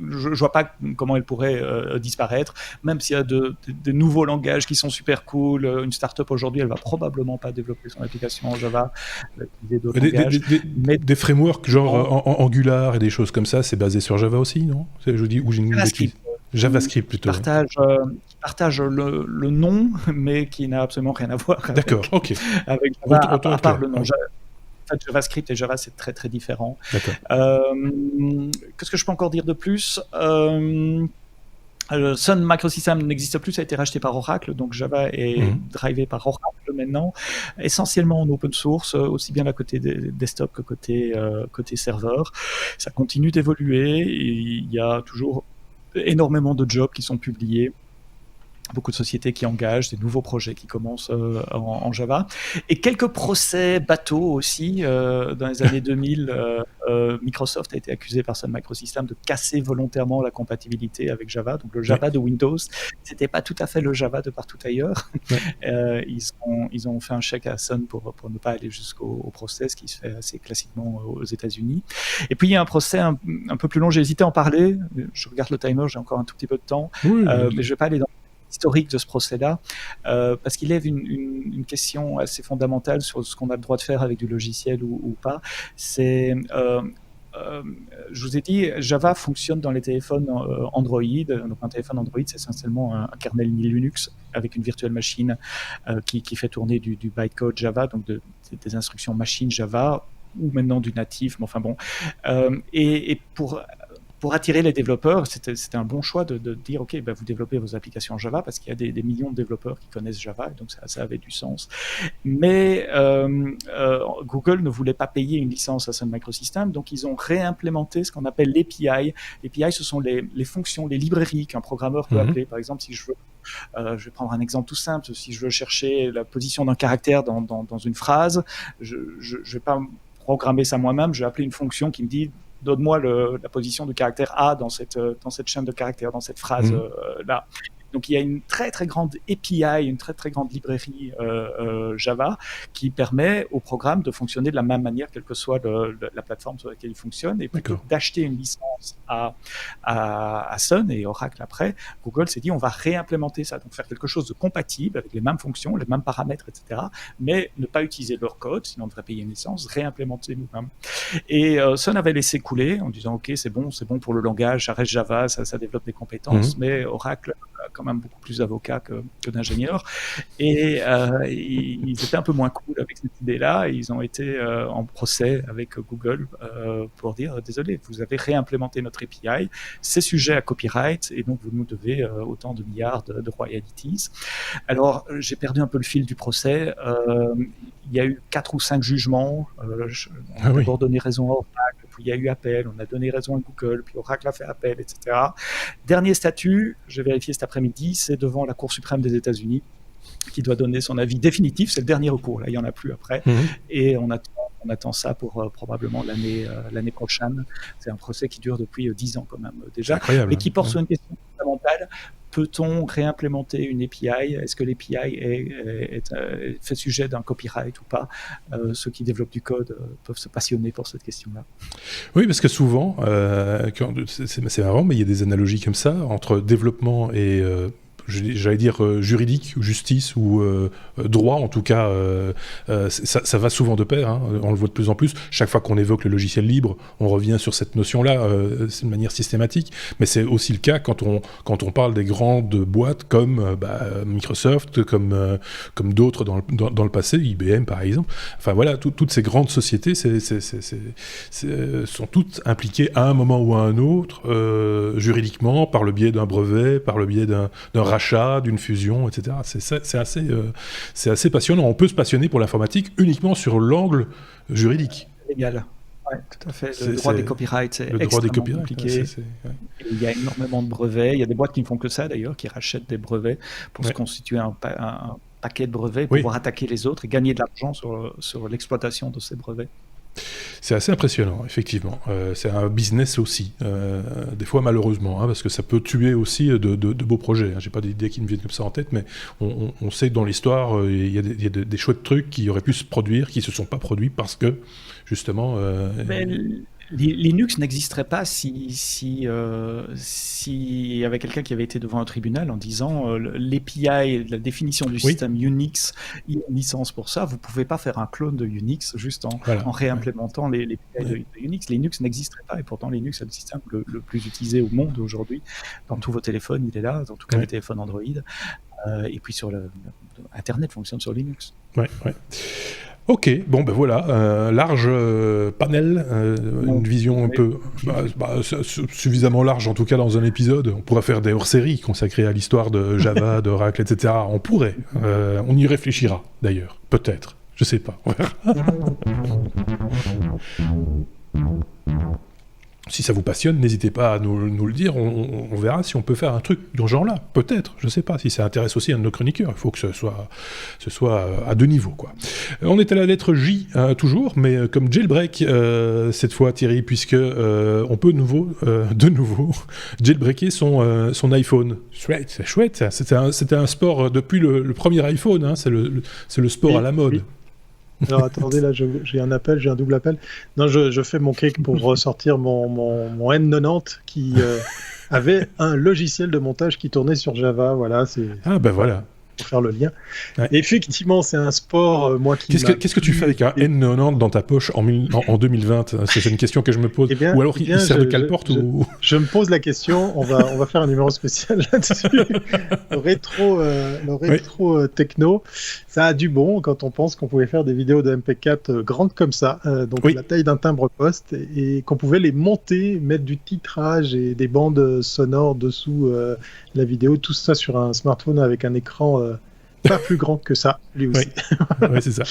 je vois pas comment elle pourrait disparaître, même s'il y a de nouveaux langages qui sont super cool. Une start-up aujourd'hui, elle va probablement pas développer son application en Java, des frameworks genre Angular et des choses comme ça, c'est basé sur Java aussi, non? Je dis où j'ai une JavaScript plutôt. Partage le nom, mais qui n'a absolument rien à voir avec Java, à part le nom. En fait, JavaScript et Java, c'est très très différent. Qu'est-ce que je peux encore dire de plus? Sun Microsystems n'existe plus, ça a été racheté par Oracle, donc Java est drivé par Oracle maintenant, essentiellement en open source, aussi bien à côté des desktop que côté serveur. Ça continue d'évoluer, il y a toujours énormément de jobs qui sont publiés. Beaucoup de sociétés qui engagent, des nouveaux projets qui commencent en Java. Et quelques procès bateaux aussi. Dans les années 2000, Microsoft a été accusé par Sun Microsystems de casser volontairement la compatibilité avec Java. Donc le Java de Windows, c'était pas tout à fait le Java de partout ailleurs. Ils ont fait un chèque à Sun pour ne pas aller jusqu'au procès, ce qui se fait assez classiquement aux États-Unis. Et puis il y a un procès un peu plus long. J'ai hésité à en parler. Je regarde le timer, j'ai encore un tout petit peu de temps. Mais je vais pas aller dans historique de ce procès-là, parce qu'il lève une question assez fondamentale sur ce qu'on a le droit de faire avec du logiciel ou pas. C'est, je vous ai dit, Java fonctionne dans les téléphones Android. Donc un téléphone Android, c'est essentiellement un kernel Linux avec une virtual machine qui fait tourner du bytecode Java, donc des instructions machine Java, ou maintenant du natif, mais enfin bon. Et pour attirer les développeurs, c'était un bon choix de dire ok, vous développez vos applications en Java parce qu'il y a des millions de développeurs qui connaissent Java, et donc ça avait du sens. Mais Google ne voulait pas payer une licence à Sun Microsystems, donc ils ont réimplémenté ce qu'on appelle l'API. L'API, ce sont les fonctions, les librairies qu'un programmeur peut appeler. Par exemple, si je veux, je vais prendre un exemple tout simple, si je veux chercher la position d'un caractère dans une phrase, je vais pas programmer ça moi-même, je vais appeler une fonction qui me dit donne-moi la position du caractère A dans cette chaîne de caractères, dans cette phrase-là. Donc il y a une très très grande API, une très très grande librairie Java qui permet au programme de fonctionner de la même manière, quelle que soit la plateforme sur laquelle il fonctionne. Et plutôt que d'acheter une licence à Sun et Oracle après, Google s'est dit on va réimplémenter ça, donc faire quelque chose de compatible avec les mêmes fonctions, les mêmes paramètres, etc. Mais ne pas utiliser leur code, sinon on devrait payer une licence, réimplémenter nous-mêmes. Et Sun avait laissé couler en disant ok, c'est bon pour le langage, ça reste Java, ça développe des compétences, mais Oracle quand même beaucoup plus d'avocats que d'ingénieurs, et ils étaient un peu moins cool avec cette idée-là, et ils ont été en procès avec Google pour dire désolé, vous avez réimplémenté notre API, c'est sujet à copyright, et donc vous nous devez autant de milliards de royalties. Alors j'ai perdu un peu le fil du procès. Il y a eu 4 ou 5 jugements. On a d'abord donné raison à Oracle, puis il y a eu appel, on a donné raison à Google, puis Oracle a fait appel, etc. Dernier statut, j'ai vérifié cet après-midi, c'est devant la Cour suprême des États-Unis qui doit donner son avis définitif. C'est le dernier recours, là, il n'y en a plus après. Et on attend ça pour probablement l'année prochaine. C'est un procès qui dure depuis 10 ans quand même déjà, et qui porte sur une question fondamentale. Peut-on réimplémenter une API? Est-ce que l'API fait sujet d'un copyright ou pas? Ceux qui développent du code peuvent se passionner pour cette question-là. Oui, parce que souvent, c'est marrant, mais il y a des analogies comme ça entre développement et j'allais dire juridique, ou justice, ou droit, en tout cas, ça va souvent de pair, hein, on le voit de plus en plus. Chaque fois qu'on évoque le logiciel libre, on revient sur cette notion-là de manière systématique, mais c'est aussi le cas quand on parle des grandes boîtes comme Microsoft, comme d'autres dans le passé, IBM par exemple. Enfin voilà, toutes ces grandes sociétés sont toutes impliquées à un moment ou à un autre, juridiquement, par le biais d'un brevet, par le biais d'un rachat, d'une fusion, etc. C'est assez passionnant. On peut se passionner pour l'informatique uniquement sur l'angle juridique. Légal. Ouais, tout à fait. Le droit des copyrights, c'est le droit des extrêmement copyrights, compliqué. Et il y a énormément de brevets. Il y a des boîtes qui ne font que ça d'ailleurs, qui rachètent des brevets pour se constituer un paquet de brevets, pour pouvoir attaquer les autres et gagner de l'argent sur l'exploitation de ces brevets. C'est assez impressionnant, effectivement. C'est un business aussi, des fois malheureusement, parce que ça peut tuer aussi de beaux projets. J'ai pas d'idées qui me viennent comme ça en tête, mais on sait que dans l'histoire, il y a des chouettes trucs qui auraient pu se produire, qui se sont pas produits parce que, justement... Linux n'existerait pas si il y avait quelqu'un qui avait été devant un tribunal en disant l'API, la définition du système Unix, il y a une licence pour ça, vous ne pouvez pas faire un clone de Unix juste en réimplémentant les API de Unix. Linux n'existerait pas, et pourtant Linux est le système le plus utilisé au monde aujourd'hui. Dans tous vos téléphones, il est là, dans tout cas les téléphones Android. Et puis Internet fonctionne sur Linux. Ok, bon ben voilà, large panel, une vision un peu suffisamment large, en tout cas dans un épisode. On pourrait faire des hors-séries consacrées à l'histoire de Java, d'Oracle, etc. On pourrait, on y réfléchira d'ailleurs, peut-être, je sais pas. Si ça vous passionne, n'hésitez pas à nous le dire, on verra si on peut faire un truc dans ce genre-là, peut-être, je sais pas, si ça intéresse aussi un de nos chroniqueurs, il faut que ce soit à deux niveaux, quoi. On est à la lettre J, toujours, mais comme jailbreak, cette fois Thierry, puisque on peut de nouveau jailbreaker son iPhone. C'est chouette, c'était un sport depuis le premier iPhone, c'est le sport à la mode. Alors attendez, là j'ai un appel, j'ai un double appel. Non, je fais mon clic pour ressortir mon N90 qui avait un logiciel de montage qui tournait sur Java. Voilà, c'est. Ah ben voilà. Pour faire le lien. Ouais. Effectivement, c'est un sport, moi qui. Qu'est-ce que tu fais avec un N90 dans ta poche en 2020 ? C'est une question que je me pose. Ou alors il sert de cale-porte ou... Je me pose la question. On va faire un numéro spécial là-dessus. Le rétro techno, ça a du bon quand on pense qu'on pouvait faire des vidéos de MP4 grandes comme ça, donc la taille d'un timbre-poste, et qu'on pouvait les monter, mettre du titrage et des bandes sonores dessous la vidéo, tout ça sur un smartphone avec un écran pas plus grand que ça, lui aussi. Oui, c'est ça.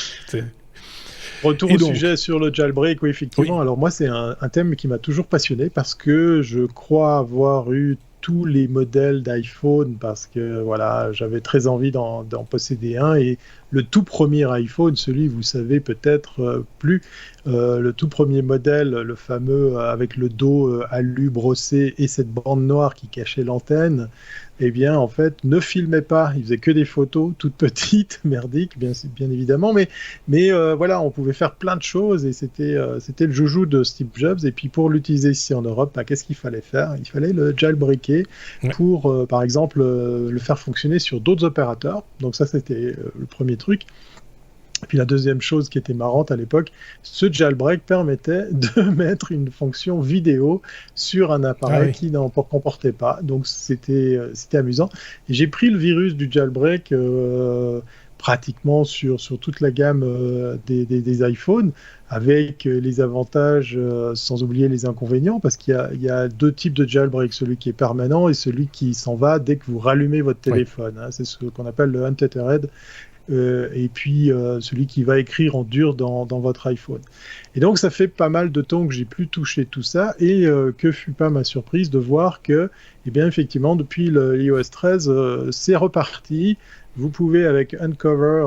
Retour au sujet sur le jailbreak, oui, effectivement. Oui. Alors moi, c'est un thème qui m'a toujours passionné parce que je crois avoir eu tous les modèles d'iPhone parce que voilà, j'avais très envie d'en posséder un, et le tout premier iPhone, celui, vous savez peut-être plus, le tout premier modèle, le fameux avec le dos alu brossé et cette bande noire qui cachait l'antenne, eh bien, en fait, ne filmait pas. Il faisait que des photos toutes petites, merdiques, bien évidemment, mais voilà, on pouvait faire plein de choses, et c'était le joujou de Steve Jobs. Et puis, pour l'utiliser ici en Europe, qu'est-ce qu'il fallait faire ? Il fallait le jailbreaker pour, par exemple, le faire fonctionner sur d'autres opérateurs. Donc ça, c'était le premier truc. Et puis la deuxième chose qui était marrante à l'époque, ce jailbreak permettait de mettre une fonction vidéo sur un appareil qui n'en comportait pas. Donc c'était amusant. Et j'ai pris le virus du jailbreak pratiquement sur toute la gamme des iPhones, avec les avantages sans oublier les inconvénients, parce qu'il y a deux types de jailbreak, celui qui est permanent et celui qui s'en va dès que vous rallumez votre téléphone. C'est ce qu'on appelle le untethered. Et puis celui qui va écrire en dur dans votre iPhone. Et donc ça fait pas mal de temps que j'ai plus touché tout ça, et que fut pas ma surprise de voir que, eh bien effectivement, depuis l'iOS 13, c'est reparti. Vous pouvez avec Uncover,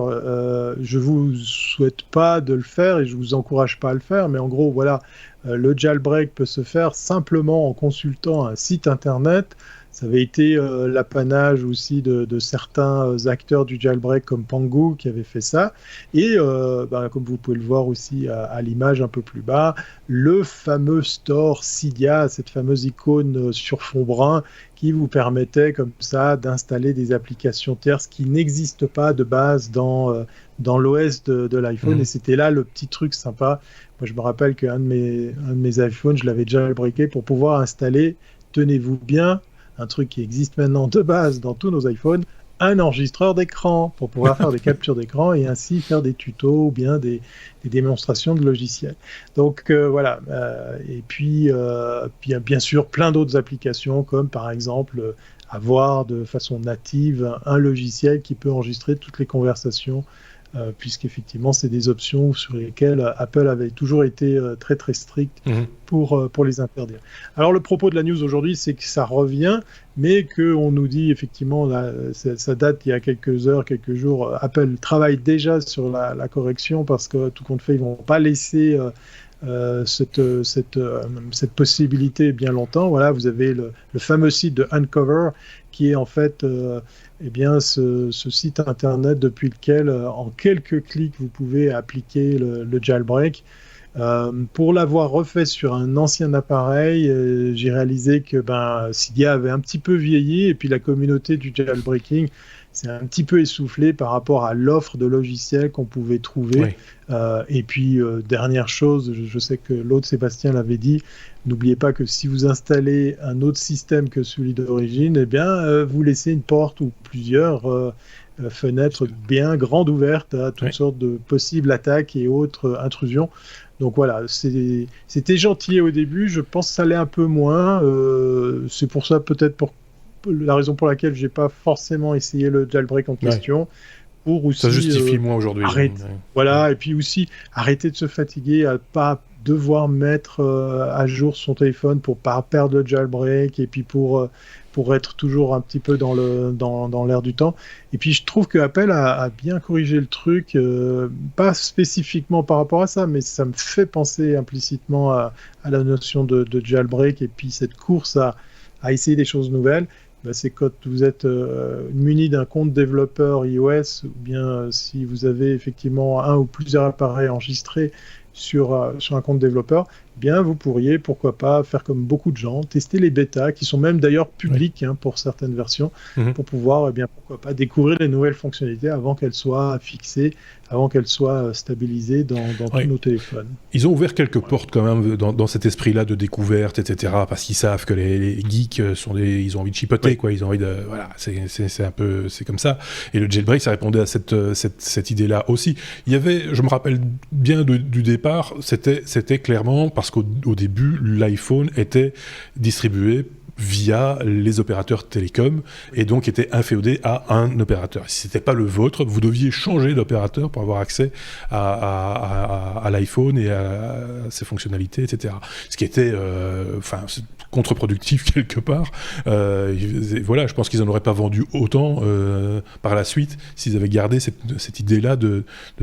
je vous souhaite pas de le faire et je vous encourage pas à le faire, mais en gros voilà, le jailbreak peut se faire simplement en consultant un site internet. Ça avait été l'apanage aussi de certains acteurs du jailbreak comme Pangu qui avaient fait ça. Et comme vous pouvez le voir aussi à l'image un peu plus bas, le fameux store Cydia, cette fameuse icône sur fond brun qui vous permettait comme ça d'installer des applications tierces qui n'existent pas de base dans l'OS de l'iPhone. Et c'était là le petit truc sympa. Moi, je me rappelle qu'un de mes iPhones, je l'avais jailbreaké pour pouvoir installer, tenez-vous bien, un truc qui existe maintenant de base dans tous nos iPhones, un enregistreur d'écran pour pouvoir faire des captures d'écran et ainsi faire des tutos ou bien des démonstrations de logiciels. Donc voilà. Et puis bien sûr plein d'autres applications comme par exemple avoir de façon native un logiciel qui peut enregistrer toutes les conversations puisqu'effectivement, c'est des options sur lesquelles Apple avait toujours été très très strict pour les interdire. Alors le propos de la news aujourd'hui, c'est que ça revient, mais qu'on nous dit effectivement, là, ça date il y a quelques heures, quelques jours, Apple travaille déjà sur la correction, parce que tout compte fait, ils ne vont pas laisser cette possibilité bien longtemps. Voilà, vous avez le fameux site de Uncover, qui est en fait ce site internet depuis lequel, en quelques clics, vous pouvez appliquer le jailbreak. Pour l'avoir refait sur un ancien appareil, j'ai réalisé que Cydia avait un petit peu vieilli, et puis la communauté du jailbreaking s'est un petit peu essoufflée par rapport à l'offre de logiciels qu'on pouvait trouver. Oui. Et puis, dernière chose, je sais que l'autre Sébastien l'avait dit, n'oubliez pas que si vous installez un autre système que celui d'origine, eh bien, vous laissez une porte ou plusieurs fenêtres bien grandes ouvertes à toutes sortes de possibles attaques et autres intrusions. Donc voilà, c'était gentil au début, je pense que ça l'est un peu moins. C'est pour ça, peut-être la raison pour laquelle je n'ai pas forcément essayé le jailbreak en question. Pour aussi, ça justifie moins aujourd'hui. Voilà, et puis aussi arrêter de se fatiguer à ne pas devoir mettre à jour son téléphone pour ne pas perdre le jailbreak, et puis pour être toujours un petit peu dans l'air du temps. Et puis je trouve que Apple a bien corrigé le truc, pas spécifiquement par rapport à ça, mais ça me fait penser implicitement à la notion de jailbreak, et puis cette course à essayer des choses nouvelles. C'est quand vous êtes muni d'un compte développeur iOS, ou bien si vous avez effectivement un ou plusieurs appareils enregistrés sur un compte développeur, bien vous pourriez, pourquoi pas, faire comme beaucoup de gens, tester les bêtas, qui sont même d'ailleurs publics pour certaines versions, pour pouvoir, pourquoi pas, découvrir les nouvelles fonctionnalités avant qu'elles soient fixées, avant qu'elles soient stabilisées dans tous nos téléphones. Ils ont ouvert quelques portes quand même dans cet esprit-là de découverte, etc., parce qu'ils savent que les geeks ils ont envie de chipoter, quoi. Ils ont envie de, voilà, c'est un peu, c'est comme ça. Et le jailbreak, ça répondait à cette idée-là aussi. Il y avait, je me rappelle bien du départ, c'était clairement parce qu'au début, l'iPhone était distribué via les opérateurs télécoms, et donc était inféodé à un opérateur. Si c'était pas le vôtre, vous deviez changer d'opérateur pour avoir accès à l'iPhone et à ses fonctionnalités, etc. Ce qui était contre-productif quelque part. Voilà, je pense qu'ils n'en auraient pas vendu autant par la suite s'ils avaient gardé cette idée-là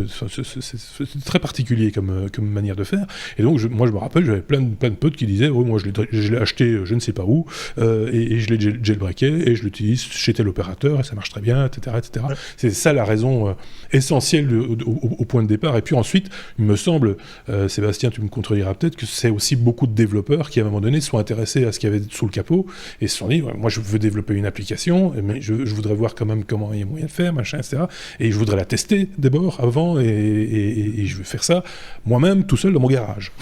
c'est très particulier comme manière de faire. Et donc, moi, je me rappelle, j'avais plein de potes qui disaient, moi, je l'ai acheté je ne sais pas où, et je l'ai jailbreaké, et je l'utilise chez tel opérateur, et ça marche très bien, etc. etc. Ouais. C'est ça la raison essentielle au point de départ. Et puis ensuite, il me semble, Sébastien, tu me contrediras peut-être, que c'est aussi beaucoup de développeurs qui, à un moment donné, sont intéressés à ce qu'il y avait sous le capot, et se sont dit, moi je veux développer une application, mais je voudrais voir quand même comment il y a moyen de faire, machin, etc. Et je voudrais la tester d'abord, avant, et je veux faire ça moi-même, tout seul, dans mon garage.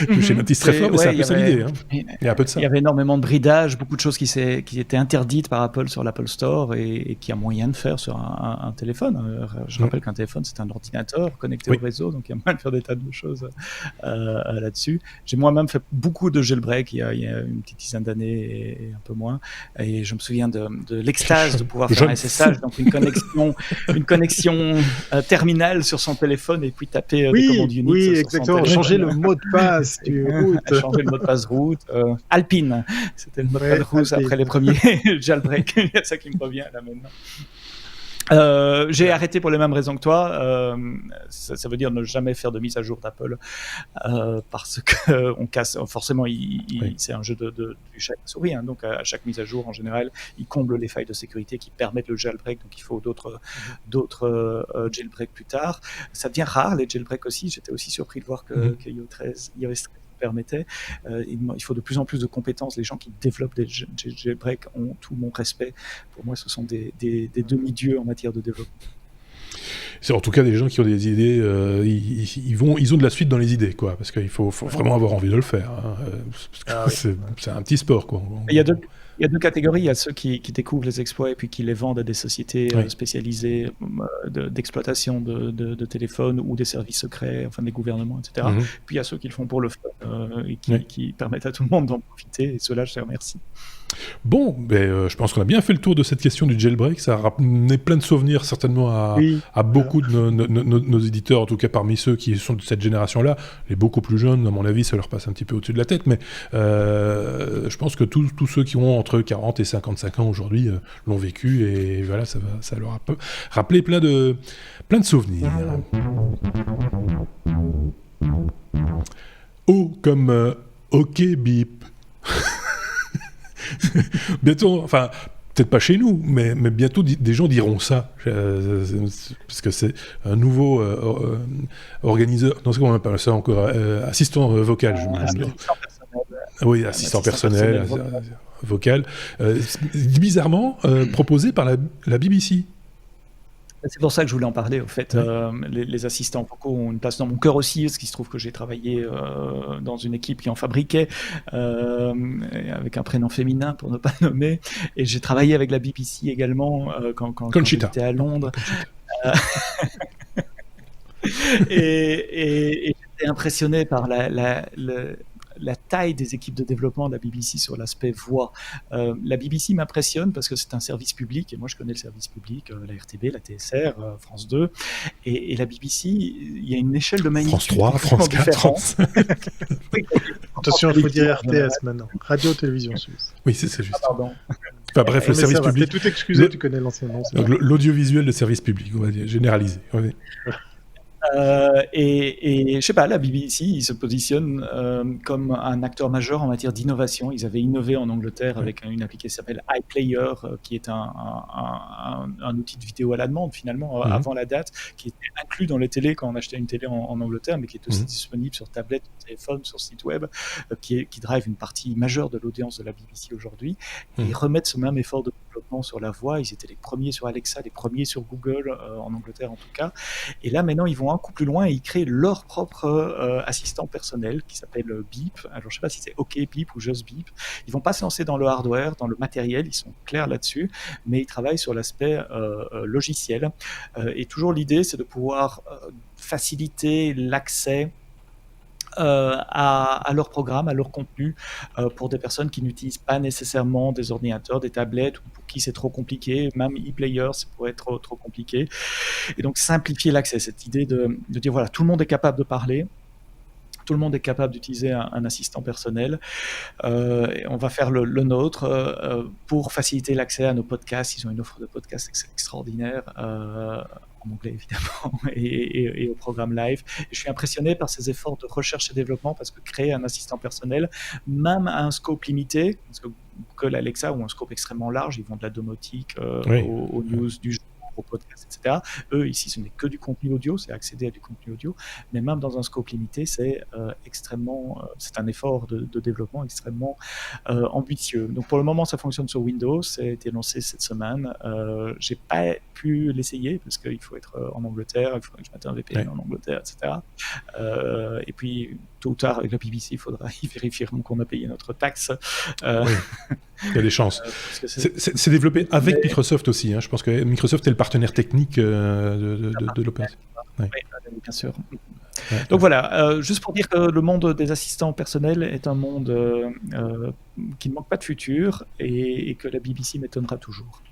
Je schématise très fort, mais c'est un peu ça l'idée. Hein. Il y a un peu de ça. Il y avait énormément de bridage, beaucoup de choses qui étaient interdites par Apple sur l'Apple Store, et qui a moyen de faire sur un téléphone. Je rappelle qu'un téléphone, c'est un ordinateur connecté au réseau, donc il y a moyen de faire des tas de choses là-dessus. J'ai moi-même fait beaucoup de jailbreak il y a une petite dizaine d'années et un peu moins, et je me souviens de l'extase de pouvoir faire un SSH, donc une connexion terminale sur son téléphone, et puis taper des commandes Unix. Oui, exactement. Changer le mot de passe du root. Changer le mot de passe root. Alpine, c'était le mot de passe root après les premiers jailbreak. Il y a ça qui me revient là maintenant. J'ai arrêté pour les mêmes raisons que toi. Ça veut dire ne jamais faire de mise à jour d'Apple, parce que on casse. Forcément, c'est un jeu du chat et la souris. Donc à chaque mise à jour, en général, il comble les failles de sécurité qui permettent le jailbreak. Donc il faut d'autres jailbreaks plus tard. Ça devient rare les jailbreaks aussi. J'étais aussi surpris de voir que iOS 13 permettait. Il faut de plus en plus de compétences. Les gens qui développent des jailbreaks ont tout mon respect. Pour moi, ce sont des demi-dieux en matière de développement. C'est en tout cas des gens qui ont des idées, ils ont de la suite dans les idées, quoi, parce qu'il faut vraiment avoir envie de le faire. Hein, c'est un petit sport, quoi. Il y a deux catégories. Il y a ceux qui découvrent les exploits et puis qui les vendent à des sociétés spécialisées d'exploitation de téléphones ou des services secrets, enfin des gouvernements, etc. Puis il y a ceux qui le font pour le fun et qui permettent à tout le monde d'en profiter. Et ceux-là, je les remercie. Bon, je pense qu'on a bien fait le tour de cette question du jailbreak. Ça a ramené plein de souvenirs certainement à beaucoup de nos éditeurs, en tout cas parmi ceux qui sont de cette génération-là. Les beaucoup plus jeunes, à mon avis, ça leur passe un petit peu au-dessus de la tête, mais je pense que tous ceux qui ont entre 40 et 55 ans aujourd'hui l'ont vécu, et voilà, ça leur a rappelé plein de souvenirs. Oh, comme OK Bip. Bientôt, enfin, peut-être pas chez nous, mais bientôt des gens diront ça, parce que c'est un nouveau organiseur, non, c'est comment on appelle ça encore, assistant vocal, je me dis. Oui, assistant personnel vocal, bizarrement proposé par la BBC. C'est pour ça que je voulais en parler, au fait. Les assistants vocaux ont une place dans mon cœur aussi, parce qu'il se trouve que j'ai travaillé dans une équipe qui en fabriquait, avec un prénom féminin, pour ne pas le nommer. Et j'ai travaillé avec la BBC également, quand j'étais à Londres. Et j'étais impressionné par la taille des équipes de développement de la BBC sur l'aspect voix. La BBC m'impressionne parce que c'est un service public, et moi je connais le service public, la RTB, la TSR, France 2, et la BBC, il y a une échelle de magnitude France 3, France 4, France 5. Attention, il faut dire RTS maintenant, Radio-Télévision Suisse. Oui, c'est juste. Ah, pardon. Enfin, bref, le service public. T'es tout excusé, tu connais l'ancien nom. Donc, l'audiovisuel de service public, on va dire, généralisé. Et je sais pas, la BBC, ils se positionnent comme un acteur majeur en matière d'innovation. Ils avaient innové en Angleterre avec une application qui s'appelle iPlayer, qui est un outil de vidéo à la demande finalement, avant la date, qui était inclus dans les télés quand on achetait une télé en Angleterre, mais qui est aussi disponible sur tablette, téléphone, sur site web, qui drive une partie majeure de l'audience de la BBC aujourd'hui. Et ils remettent ce même effort de développement sur la voix. Ils étaient les premiers sur Alexa, les premiers sur Google, en Angleterre en tout cas. Et là maintenant, ils vont un coup plus loin et ils créent leur propre assistant personnel qui s'appelle Beep. Alors je sais pas si c'est OK Beep ou Just Beep. Ils vont pas se lancer dans le hardware, dans le matériel, ils sont clairs là-dessus, mais ils travaillent sur l'aspect logiciel. Et toujours l'idée, c'est de pouvoir faciliter l'accès à leur programme, à leur contenu, pour des personnes qui n'utilisent pas nécessairement des ordinateurs, des tablettes, ou pour qui c'est trop compliqué, même e-player, ça pourrait être trop compliqué. Et donc simplifier l'accès, cette idée de dire voilà, tout le monde est capable de parler, tout le monde est capable d'utiliser un assistant personnel. Et on va faire le nôtre pour faciliter l'accès à nos podcasts. Ils ont une offre de podcasts extraordinaire, en anglais évidemment, et au programme live. Et je suis impressionné par ces efforts de recherche et développement, parce que créer un assistant personnel, même à un scope limité, parce que l'Alexa ou un scope extrêmement large, ils vont de la domotique aux news du jour, au podcast, etc. Eux, ici, ce n'est que du contenu audio, c'est accéder à du contenu audio, mais même dans un scope limité, c'est c'est un effort de développement extrêmement ambitieux. Donc pour le moment, ça fonctionne sur Windows, ça a été lancé cette semaine. J'ai pas pu l'essayer parce qu'il faut être en Angleterre, il faudrait que je mette un VPN en Angleterre, etc. Et puis tôt ou tard, avec la BBC, il faudra y vérifier qu'on a payé notre taxe. Il y a des chances. C'est développé avec Microsoft aussi. Je pense que Microsoft est le partenaire technique de l'opération. Oui, bien sûr. Donc voilà, juste pour dire que le monde des assistants personnels est un monde qui ne manque pas de futur, et que la BBC m'étonnera toujours.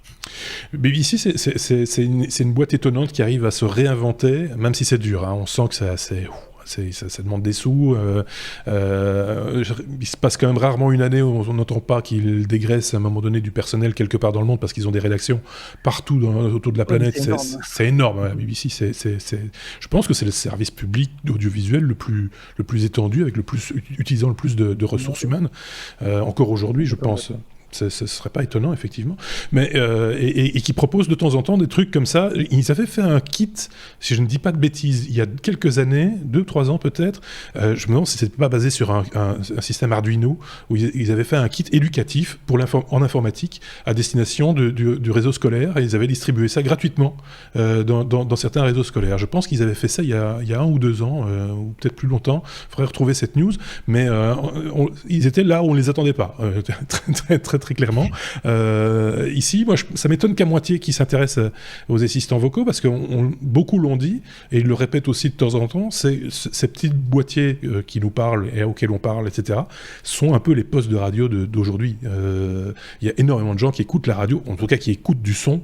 BBC, c'est une boîte étonnante qui arrive à se réinventer, même si c'est dur. On sent que c'est assez... Ça demande des sous. Il se passe quand même rarement une année où on n'entend pas qu'ils dégraissent à un moment donné du personnel quelque part dans le monde, parce qu'ils ont des rédactions partout autour de la planète. C'est énorme. La BBC, je pense que c'est le service public audiovisuel le plus étendu, avec utilisant le plus de ressources humaines. Encore aujourd'hui, je pense. Ce serait pas étonnant, effectivement. Mais, et qui propose de temps en temps des trucs comme ça. Ils avaient fait un kit, si je ne dis pas de bêtises, il y a quelques années, 2-3 ans peut-être. Je me demande si c'était pas basé sur un système Arduino, où ils avaient fait un kit éducatif en informatique à destination du réseau scolaire, et ils avaient distribué ça gratuitement dans certains réseaux scolaires. Je pense qu'ils avaient fait ça il y a 1 ou 2 ans, ou peut-être plus longtemps. Il faudrait retrouver cette news. Mais ils étaient là où on ne les attendait pas. Très très clairement. Ici, moi, ça m'étonne qu'à moitié qui s'intéressent aux assistants vocaux, parce que beaucoup l'ont dit, et ils le répètent aussi de temps en temps, ces petits boîtiers qui nous parlent et auxquels on parle, etc., sont un peu les postes de radio d'aujourd'hui. Il y a énormément de gens qui écoutent la radio, en tout cas qui écoutent du son,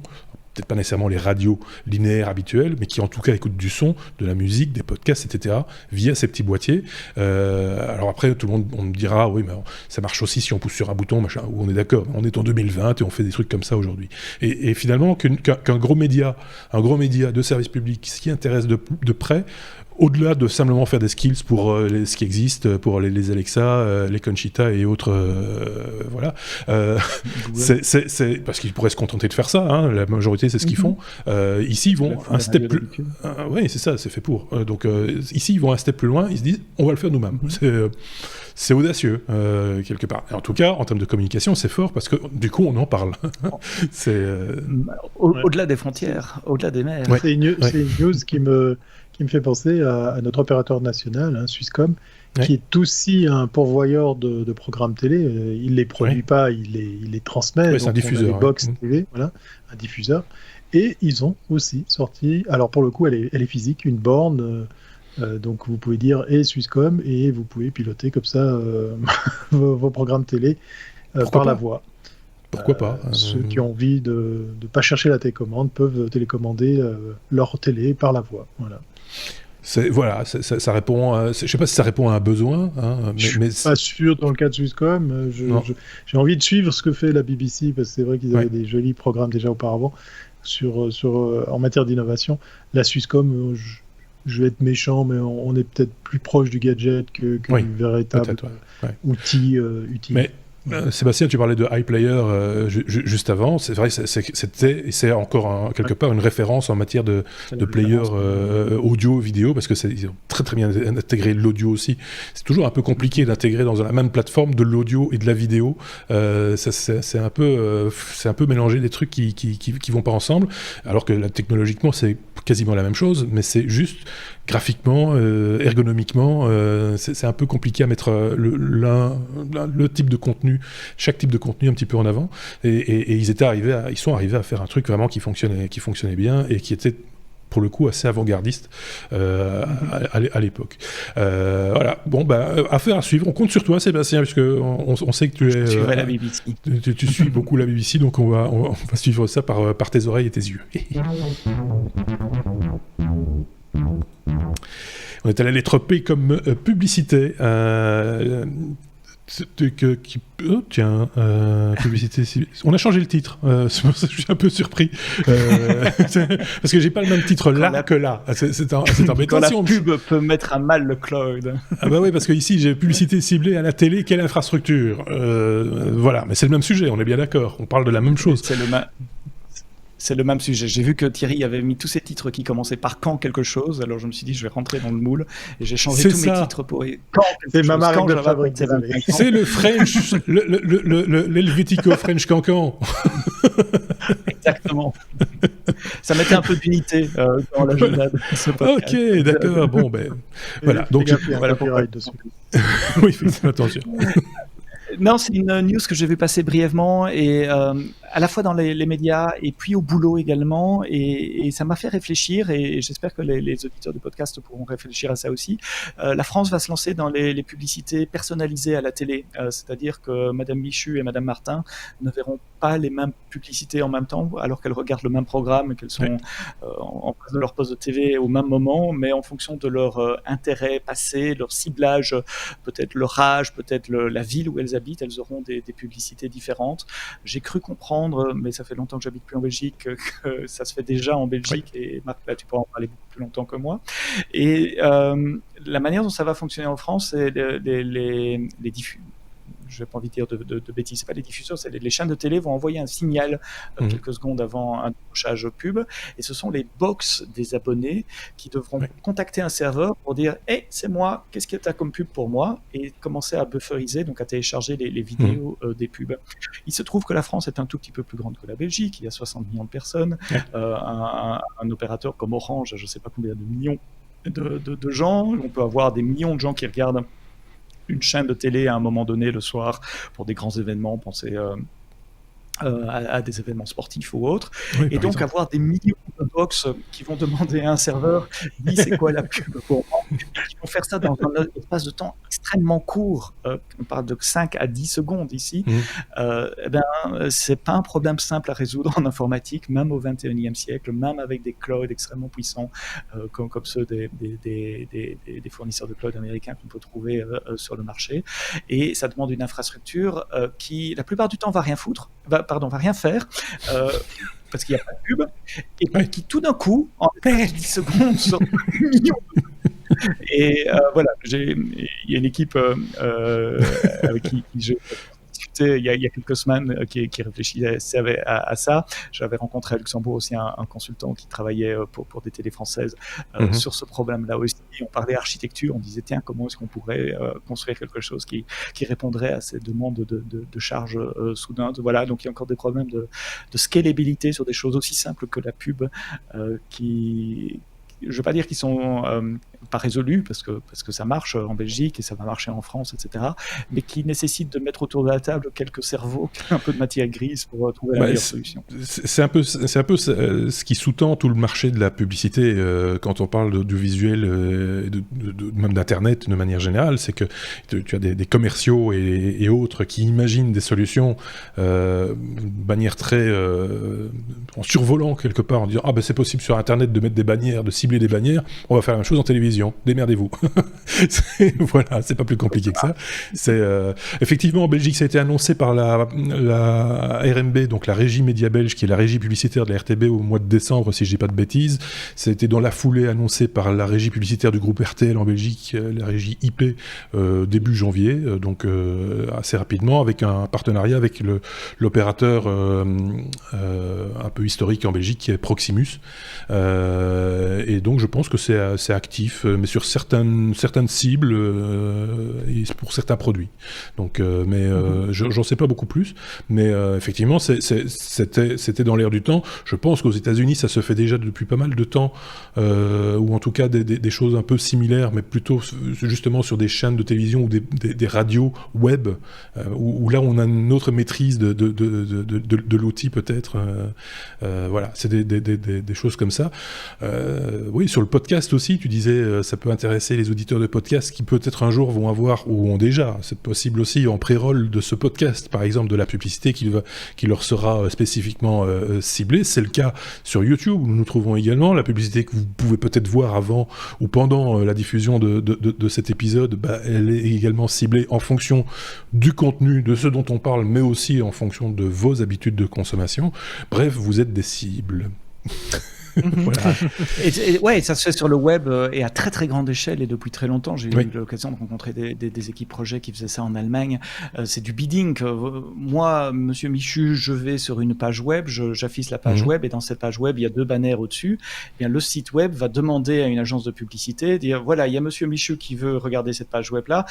peut-être pas nécessairement les radios linéaires habituelles, mais qui en tout cas écoutent du son, de la musique, des podcasts, etc., via ces petits boîtiers. Alors après, tout le monde on me dira, oui, mais ça marche aussi si on pousse sur un bouton, machin, où on est d'accord, on est en 2020 et on fait des trucs comme ça aujourd'hui. Et finalement, qu'un gros média de service public s'y intéresse de près, au-delà de simplement faire des skills pour ce qui existe, pour les Alexa, les Conchita et autres, voilà. C'est parce qu'ils pourraient se contenter de faire ça, hein, la majorité c'est ce qu'ils font. Ici ils vont un step plus... oui, c'est ça, c'est fait pour. Donc ici ils vont un step plus loin, ils se disent on va le faire nous-mêmes. C'est audacieux, quelque part. Et en tout cas, en termes de communication, c'est fort parce que du coup on en parle. Au-delà des frontières, au-delà des mers. C'est une news qui me fait penser à notre opérateur national, hein, Swisscom, qui est aussi un pourvoyeur de programmes télé. Il ne les produit pas, il les transmet. C'est un diffuseur. Des box télé, voilà, un diffuseur. Et ils ont aussi sorti, alors pour le coup, elle est physique, une borne. Donc vous pouvez dire et Swisscom et vous pouvez piloter comme ça vos programmes télé par la voix. Pourquoi pas Ceux qui ont envie de ne pas chercher la télécommande peuvent télécommander leur télé par la voix. Voilà. Ça répond. Je ne sais pas si ça répond à un besoin. Hein, je ne suis pas sûr dans le cas de Swisscom. J'ai envie de suivre ce que fait la BBC parce que c'est vrai qu'ils avaient des jolis programmes déjà auparavant en matière d'innovation. La Swisscom, je vais être méchant, mais on est peut-être plus proche du gadget que du véritable outil. Mais Sébastien, tu parlais de iPlayer juste avant. C'est vrai, c'était et c'est encore quelque part une référence en matière de player audio, vidéo, parce que ils ont très très bien intégré l'audio aussi. C'est toujours un peu compliqué d'intégrer dans la même plateforme de l'audio et de la vidéo. C'est un peu mélanger des trucs qui vont pas ensemble, alors que technologiquement c'est quasiment la même chose, mais c'est juste graphiquement, ergonomiquement, c'est un peu compliqué à mettre le type de contenu, chaque type de contenu un petit peu en avant. Et ils sont arrivés à faire un truc vraiment qui fonctionnait bien et qui était pour le coup assez avant-gardiste à l'époque. Voilà. Bon, affaire à suivre. On compte sur toi, Sébastien, puisque on sait que tu es. La BBC. Tu suis beaucoup la BBC, donc on va suivre ça par tes oreilles et tes yeux. On est à la lettre P comme publicité. Publicité. On a changé le titre. C'est pour ça que je suis un peu surpris. Parce que j'ai pas le même titre là que là. C'est embêtant. Quand la pub peut mettre à mal le cloud. Ah bah oui, parce que ici j'ai publicité ciblée à la télé. Quelle infrastructure voilà, mais c'est le même sujet. On est bien d'accord. On parle de la même chose. C'est le même sujet. J'ai vu que Thierry avait mis tous ses titres qui commençaient par quand quelque chose. Alors je me suis dit, je vais rentrer dans le moule et j'ai changé tous mes titres pour quand c'est ma marque de fabrique. C'est le French, l'Helvético French Cancan. Ça mettait un peu d'unité dans l'agenda de ce podcast. Ok, d'accord. Bon, voilà. Donc, voilà pourquoi. Oui, faites attention. Non, c'est une news que j'ai vu passer brièvement et à la fois dans les médias et puis au boulot également et ça m'a fait réfléchir et j'espère que les auditeurs du podcast pourront réfléchir à ça aussi. La France va se lancer dans les publicités personnalisées à la télé, c'est-à-dire que Madame Michu et Madame Martin ne verront pas les mêmes publicités en même temps alors qu'elles regardent le même programme et qu'elles sont en face de leur poste de TV au même moment, mais en fonction de leur intérêt passé, leur ciblage, peut-être leur âge, peut-être la ville où elles habitent, elles auront des publicités différentes. J'ai cru comprendre, mais ça fait longtemps que j'habite plus en Belgique, que ça se fait déjà en Belgique, et Marc, là tu pourras en parler beaucoup plus longtemps que moi. Et la manière dont ça va fonctionner en France, c'est les diffus. Je n'ai pas envie de dire de bêtises, ce n'est pas les diffuseurs, c'est les chaînes de télé vont envoyer un signal quelques secondes avant un décrochage pub, et ce sont les box des abonnés qui devront contacter un serveur pour dire « Hey, c'est moi, qu'est-ce que tu as comme pub pour moi ?» et commencer à bufferiser, donc à télécharger les vidéos des pubs. Il se trouve que la France est un tout petit peu plus grande que la Belgique, il y a 60 millions de personnes, un opérateur comme Orange, je ne sais pas combien de millions de gens, on peut avoir des millions de gens qui regardent une chaîne de télé à un moment donné le soir pour des grands événements, pensez à des événements sportifs ou autres, Oui, et par donc exemple. avoir des millions de box qui vont demander à un serveur, dis c'est quoi la pub pour moi, qui vont faire ça dans un espace de temps extrêmement court, on parle de 5 à 10 secondes ici, c'est pas un problème simple à résoudre en informatique, même au 21e siècle, même avec des clouds extrêmement puissants, comme ceux des fournisseurs de cloud américains qu'on peut trouver sur le marché, et ça demande une infrastructure qui, la plupart du temps, va rien faire, parce qu'il n'y a pas de pub, et puis qui tout d'un coup, en 10 secondes, sort un million. Et voilà, il y a une équipe avec qui je discutais il y a quelques semaines qui réfléchissait à ça. J'avais rencontré à Luxembourg aussi un consultant qui travaillait pour des télés françaises sur ce problème-là aussi. On parlait architecture, on disait tiens, comment est-ce qu'on pourrait construire quelque chose qui répondrait à ces demandes de charge soudaines. Voilà, donc il y a encore des problèmes de scalabilité sur des choses aussi simples que la pub qui... Je ne veux pas dire qu'ils sont pas résolus, parce que ça marche en Belgique et ça va marcher en France, etc., mais qui nécessitent de mettre autour de la table quelques cerveaux, un peu de matière grise pour trouver la meilleure solution. C'est un peu ce qui sous-tend tout le marché de la publicité quand on parle du visuel, même d'Internet de manière générale, c'est que tu as des commerciaux et autres qui imaginent des solutions de manière très... en survolant quelque part, en disant « Ah ben c'est possible sur Internet de mettre des bannières, de cibler des bannières, on va faire la même chose en télévision, démerdez-vous. » Voilà, c'est pas plus compliqué que ça. Effectivement, en Belgique, ça a été annoncé par la RMB, donc la régie média belge, qui est la régie publicitaire de la RTB au mois de décembre, si je dis pas de bêtises. Ça a été dans la foulée annoncé par la régie publicitaire du groupe RTL en Belgique, la régie IP, début janvier, donc assez rapidement, avec un partenariat avec l'opérateur un peu historique en Belgique, qui est Proximus. Et donc je pense que c'est actif, mais sur certaines cibles et pour certains produits. Donc, j'en sais pas beaucoup plus, mais effectivement, c'était dans l'air du temps. Je pense qu'aux États-Unis, ça se fait déjà depuis pas mal de temps, ou en tout cas des choses un peu similaires, mais plutôt justement sur des chaînes de télévision ou des radios web, où là on a une autre maîtrise de l'outil peut-être. Voilà, c'est des choses comme ça. Oui, sur le podcast aussi, tu disais, ça peut intéresser les auditeurs de podcast qui peut-être un jour vont avoir, ou ont déjà, c'est possible aussi en pré-roll de ce podcast, par exemple, de la publicité qui leur sera spécifiquement ciblée. C'est le cas sur YouTube, où nous nous trouvons également. La publicité que vous pouvez peut-être voir avant ou pendant la diffusion de cet épisode, elle est également ciblée en fonction du contenu, de ce dont on parle, mais aussi en fonction de vos habitudes de consommation. Bref, vous êtes des cibles. Voilà. Et ça se fait sur le web et à très très grande échelle et depuis très longtemps. J'ai eu l'occasion de rencontrer des équipes projet qui faisaient ça en Allemagne. C'est du bidding. Moi, Monsieur Michu, je vais sur une page web, j'affiche la page web et dans cette page web, il y a 2 bannières au-dessus. Et bien, le site web va demander à une agence de publicité, dire voilà, il y a Monsieur Michu qui veut regarder cette page web-là.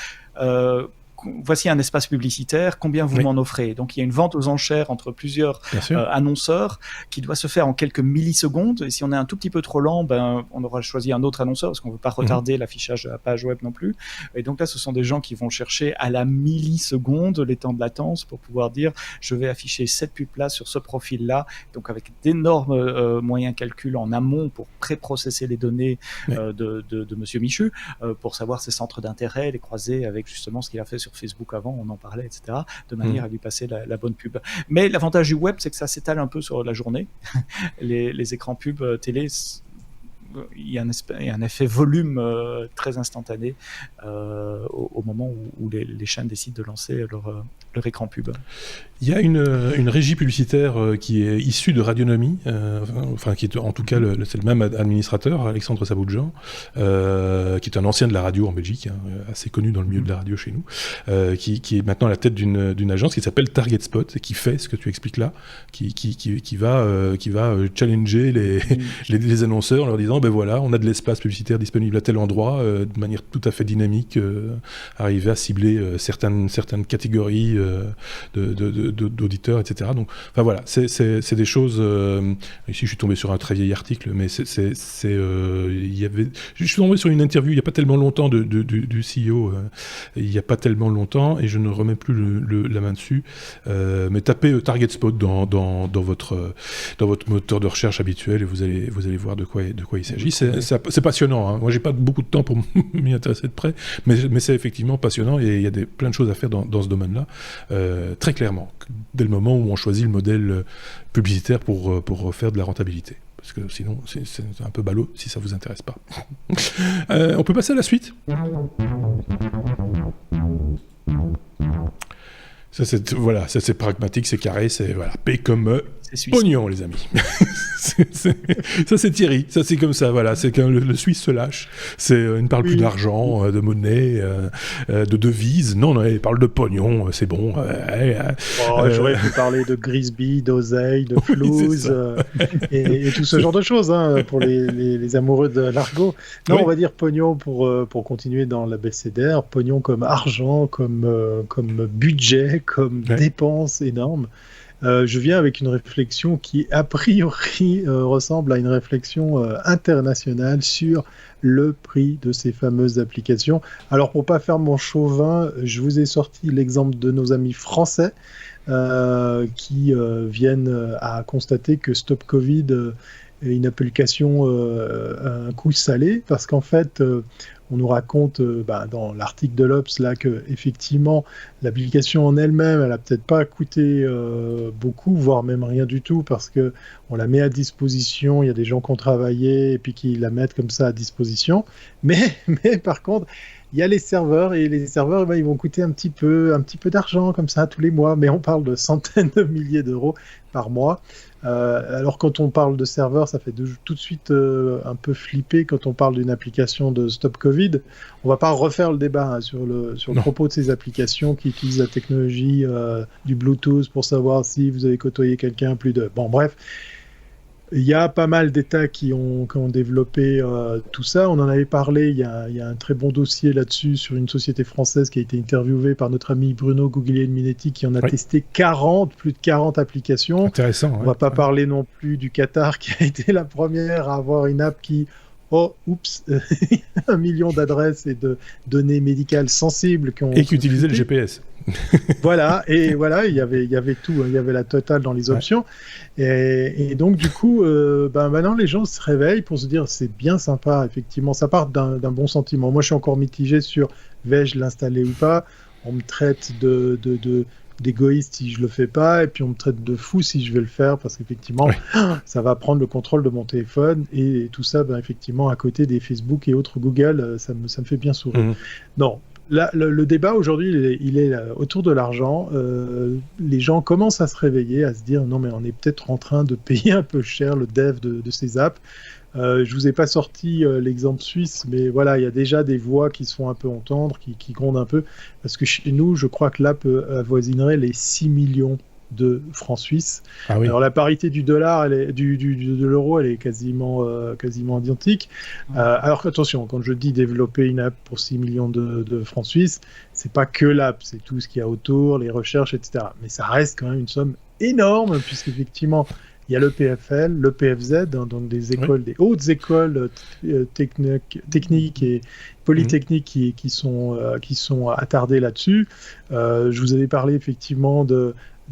Voici un espace publicitaire, combien vous m'en offrez? Donc il y a une vente aux enchères entre plusieurs annonceurs qui doit se faire en quelques millisecondes, et si on est un tout petit peu trop lent, on aura choisi un autre annonceur parce qu'on ne veut pas retarder l'affichage de la page web non plus. Et donc là, ce sont des gens qui vont chercher à la milliseconde les temps de latence pour pouvoir dire je vais afficher cette pub-là sur ce profil-là, donc avec d'énormes moyens calcul en amont pour pré-processer les données de Monsieur Michu, pour savoir ses centres d'intérêt, les croiser avec justement ce qu'il a fait sur Facebook avant, on en parlait, etc., de manière à lui passer la bonne pub. Mais l'avantage du web, c'est que ça s'étale un peu sur la journée. Les écrans pub télé, il y a un effet volume très instantané au moment où les chaînes décident de lancer leur écran pub. Il y a une régie publicitaire qui est issue de Radionomie, qui est en tout cas c'est le même administrateur, Alexandre Saboudjan, qui est un ancien de la radio en Belgique, assez connu dans le milieu de la radio chez nous, qui est maintenant à la tête d'une agence qui s'appelle Target Spot et qui fait ce que tu expliques là, qui va challenger les annonceurs en leur disant disant, ben voilà, on a de l'espace publicitaire disponible à tel endroit, de manière tout à fait dynamique, arriver à cibler certaines catégories d'auditeurs, etc. Donc, enfin voilà, c'est des choses... ici, je suis tombé sur un très vieil article, mais je suis tombé sur une interview il n'y a pas tellement longtemps du CEO, il n'y a pas tellement longtemps, et je ne remets plus la main dessus, mais tapez Target Spot dans votre moteur de recherche habituel et vous allez voir de quoi il s'agit. C'est passionnant, hein. Moi, j'ai pas beaucoup de temps pour m'y intéresser de près, mais c'est effectivement passionnant et il y a plein de choses à faire dans ce domaine-là, très clairement, dès le moment où on choisit le modèle publicitaire pour faire de la rentabilité. Parce que sinon, c'est un peu ballot si ça vous intéresse pas. On peut passer à la suite. Ça, c'est pragmatique, c'est carré, c'est voilà, paye comme pognon, les amis. Ça, c'est Thierry. Ça, c'est comme ça, voilà. C'est quand le Suisse se lâche. Il ne parle plus d'argent, de monnaie, de devise. Non, il parle de pognon, c'est bon. J'aurais pu parler de Grisby, d'oseille, de flouze, et tout ce genre de choses, hein, pour les amoureux de l'argot. Non, oui. On va dire pognon pour continuer dans l'abécédaire. Pognon comme argent, comme budget, comme dépense énorme. Je viens avec une réflexion qui, a priori, ressemble à une réflexion internationale sur le prix de ces fameuses applications. Alors, pour ne pas faire mon chauvin, je vous ai sorti l'exemple de nos amis français qui viennent à constater que Stop Covid est une application à un coup salé, parce qu'en fait... on nous raconte dans l'article de l'Obs là que effectivement l'application en elle-même, elle a peut-être pas coûté beaucoup, voire même rien du tout, parce que on la met à disposition. Il y a des gens qui ont travaillé et puis qui la mettent comme ça à disposition. Mais par contre, il y a les serveurs, et les serveurs, ils vont coûter un petit peu d'argent comme ça tous les mois. Mais on parle de centaines de milliers d'euros par mois. Alors quand on parle de serveurs, ça fait tout de suite un peu flipper quand on parle d'une application de Stop Covid. On va pas refaire le débat sur le propos de ces applications qui utilisent la technologie du Bluetooth pour savoir si vous avez côtoyé quelqu'un plus de... Bon, bref. Il y a pas mal d'États qui ont développé tout ça. On en avait parlé, il y a un très bon dossier là-dessus sur une société française qui a été interviewée par notre ami Bruno Guglielminetti, qui en a testé plus de 40 applications. Intéressant. On ne va pas parler non plus du Qatar, qui a été la première à avoir une app qui... Oh, oups, 1 million d'adresses et de données médicales sensibles. Et qui utilisait le GPS. Voilà, il y avait tout, hein, il y avait la totale dans les options. Et donc, du coup, maintenant, les gens se réveillent pour se dire c'est bien sympa, effectivement. Ça part d'un bon sentiment. Moi, je suis encore mitigé sur vais-je l'installer ou pas. On me traite d'égoïste si je le fais pas, et puis on me traite de fou si je vais le faire, parce qu'effectivement ça va prendre le contrôle de mon téléphone, et tout ça effectivement à côté des Facebook et autres Google, ça me fait bien sourire. Non, là, le débat aujourd'hui il est autour de l'argent. Les gens commencent à se réveiller, à se dire non, mais on est peut-être en train de payer un peu cher le dev de ces apps. Je vous ai pas sorti l'exemple suisse, mais voilà, il y a déjà des voix qui se font un peu entendre, qui grondent un peu, parce que chez nous, je crois que l'app avoisinerait les 6 millions de francs suisses. Ah oui. Alors la parité du dollar, de l'euro, elle est quasiment identique. Alors attention, quand je dis développer une app pour 6 millions de francs suisses, c'est pas que l'app, c'est tout ce qu'il y a autour, les recherches, etc. Mais ça reste quand même une somme énorme, puisqu'effectivement, il y a le PFL, le PFZ, donc des écoles, des hautes écoles techniques et polytechniques qui sont attardées là-dessus. Je vous avais parlé effectivement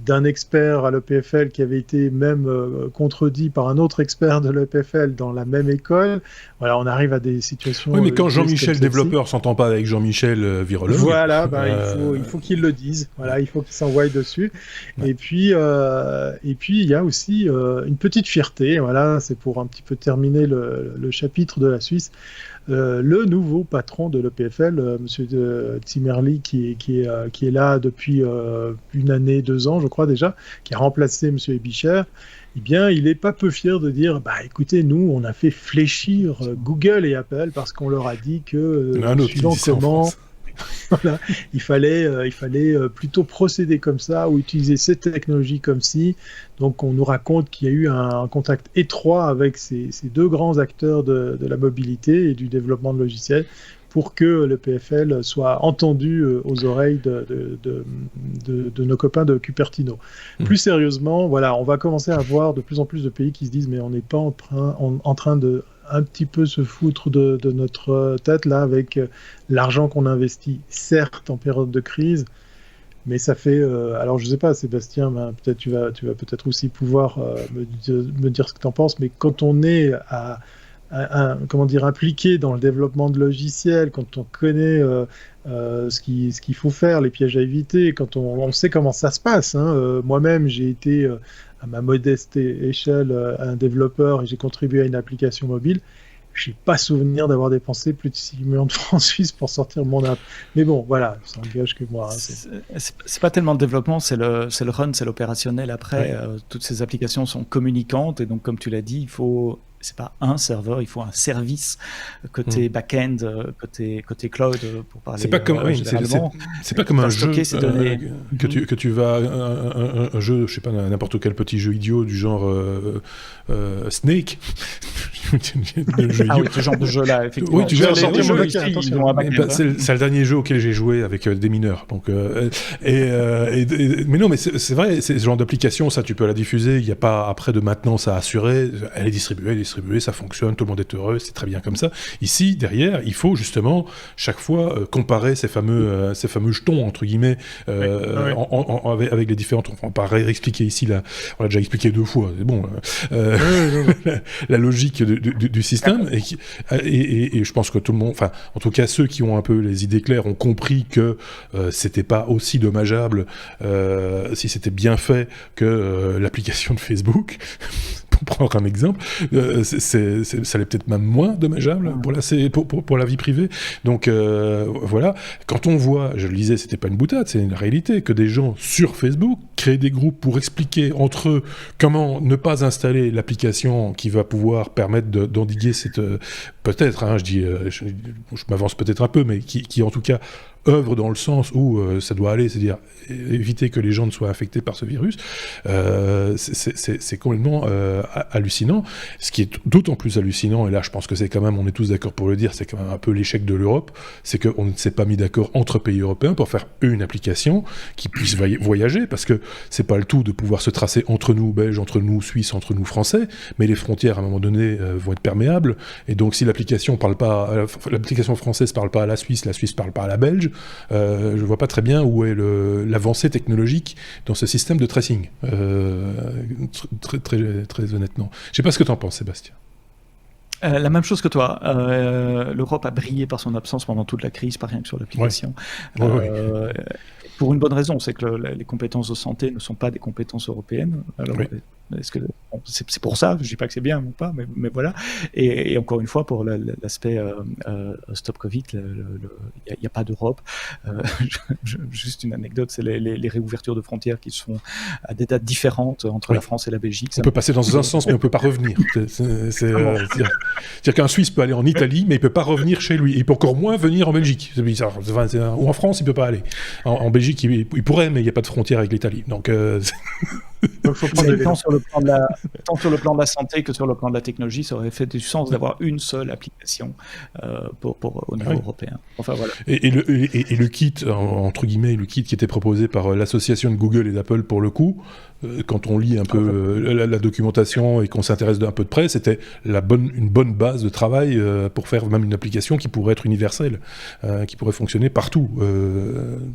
d'un expert à l'EPFL qui avait été même contredit par un autre expert de l'EPFL dans la même école. Voilà, on arrive à des situations... Oui, mais quand Jean-Michel développeur s'entend pas avec Jean-Michel virologue... Voilà, il faut qu'il le dise. Voilà, il faut qu'il s'envoie dessus. Ouais. Et puis, il y a aussi une petite fierté. Voilà, c'est pour un petit peu terminer le chapitre de la Suisse. Le nouveau patron de l'EPFL, M. Zimmerli, qui est là depuis une année, 2 ans, je crois déjà, qui a remplacé M. Ebischer, eh bien, il n'est pas peu fier de dire écoutez, nous, on a fait fléchir Google et Apple parce qu'on leur a dit que suivant comment... Voilà. Il fallait plutôt procéder comme ça ou utiliser cette technologie comme si. Donc on nous raconte qu'il y a eu un contact étroit avec ces deux grands acteurs de la mobilité et du développement de logiciels pour que le PFL soit entendu aux oreilles de nos copains de Cupertino. Plus sérieusement, voilà, on va commencer à voir de plus en plus de pays qui se disent mais on n'est pas en train de un petit peu se foutre de notre tête là avec l'argent qu'on investit, certes en période de crise, mais ça fait... alors je sais pas Sébastien, peut-être tu vas peut-être aussi pouvoir me dire ce que tu en penses, mais quand on est impliqué dans le développement de logiciels, quand on connaît ce qu'il faut faire, les pièges à éviter, quand on sait comment ça se passe. Moi-même, j'ai été à ma modeste échelle un développeur et j'ai contribué à une application mobile. Je n'ai pas souvenir d'avoir dépensé plus de 6 millions de francs suisses pour sortir mon app. Mais bon, voilà, ça engage que moi. C'est pas tellement le développement, c'est le run, c'est l'opérationnel. Après, toutes ces applications sont communicantes et donc, comme tu l'as dit, il faut... C'est pas un serveur, il faut un service côté back-end, côté cloud pour parler. C'est pas comme c'est pas comme un jeu que tu vas un jeu, je sais pas, n'importe quel petit jeu idiot du genre Snake. Ce genre de jeu-là, effectivement. Oui, tu veux sortir jeux ici, ils ont un back-end. C'est le dernier jeu auquel j'ai joué avec des mineurs. Donc mais non, mais c'est vrai, c'est ce genre d'application, ça tu peux la diffuser. Il y a pas après de maintenance à assurer. Elle est distribuée, ça fonctionne, tout le monde est heureux, c'est très bien comme ça. Ici, derrière, il faut justement chaque fois comparer ces fameux jetons entre guillemets avec les différentes. On va pas réexpliquer ici là. On l'a déjà expliqué 2 fois. C'est bon. La logique du système et je pense que tout le monde, enfin en tout cas ceux qui ont un peu les idées claires ont compris que c'était pas aussi dommageable si c'était bien fait que l'application de Facebook. Pour prendre un exemple, ça l'est peut-être même moins dommageable pour la vie privée. Donc voilà, quand on voit, je le disais, c'était pas une boutade, c'est une réalité, que des gens sur Facebook créent des groupes pour expliquer entre eux comment ne pas installer l'application qui va pouvoir permettre d'endiguer cette... peut-être, je m'avance peut-être un peu, mais qui en tout cas œuvre dans le sens où ça doit aller, c'est-à-dire éviter que les gens ne soient infectés par ce virus, c'est complètement hallucinant. Ce qui est d'autant plus hallucinant, et là je pense que c'est quand même, on est tous d'accord pour le dire, c'est quand même un peu l'échec de l'Europe, c'est qu'on ne s'est pas mis d'accord entre pays européens pour faire une application qui puisse voyager, parce que c'est pas le tout de pouvoir se tracer entre nous Belges, entre nous Suisses, entre nous Français, mais les frontières à un moment donné vont être perméables, et donc si l'application française parle pas à la Suisse parle pas à la Belge, je vois pas très bien où est l'avancée technologique dans ce système de tracing, très, très, très honnêtement. Je sais pas ce que tu en penses, Sébastien. La même chose que toi. L'Europe a brillé par son absence pendant toute la crise, pas rien que sur l'application. Pour une bonne raison, c'est que les compétences de santé ne sont pas des compétences européennes. Alors, c'est pour ça, je dis pas que c'est bien ou pas, mais voilà. Et encore une fois, pour l'aspect Stop Covid, il n'y a pas d'Europe. Juste une anecdote, c'est les réouvertures de frontières qui sont à des dates différentes entre la France et la Belgique. On peut passer dans un sens, mais on peut pas revenir. C'est-à-dire qu'un Suisse peut aller en Italie, mais il peut pas revenir chez lui. Il peut encore moins venir en Belgique. C'est bizarre. Ou en France, il peut pas aller. En Belgique, il pourrait, mais il n'y a pas de frontière avec l'Italie. Donc, donc faut prendre tant sur le plan de la santé que sur le plan de la technologie, ça aurait fait du sens d'avoir une seule application au niveau européen. Enfin voilà. Et le kit, entre guillemets, le kit qui était proposé par l'association de Google et d'Apple pour le coup, quand on lit un peu la documentation et qu'on s'intéresse un peu de près, c'était une bonne base de travail pour faire même une application qui pourrait être universelle, qui pourrait fonctionner partout,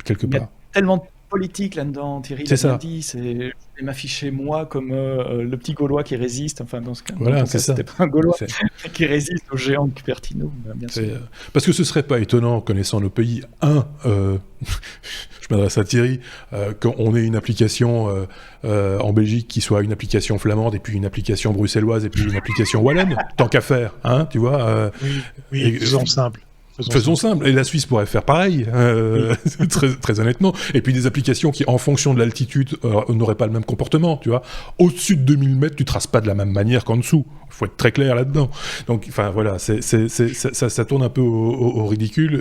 quelque part. Tellement de politique là-dedans, Thierry l'a dit, je vais m'afficher moi comme le petit Gaulois qui résiste, enfin dans ce cas, c'était pas un Gaulois qui résiste aux géants de Cupertino, bien sûr. Parce que ce serait pas étonnant, connaissant nos pays, je m'adresse à Thierry, qu'on ait une application en Belgique qui soit une application flamande, et puis une application bruxelloise, et puis une application wallonne, tant qu'à faire, tu vois. Oui, exemple simple. Faisons simple. Et la Suisse pourrait faire pareil, très, très honnêtement. Et puis des applications qui, en fonction de l'altitude, n'auraient pas le même comportement, tu vois. Au-dessus de 2000 mètres, tu traces pas de la même manière qu'en dessous. Il faut être très clair là-dedans. Donc, enfin, voilà, ça tourne un peu au ridicule.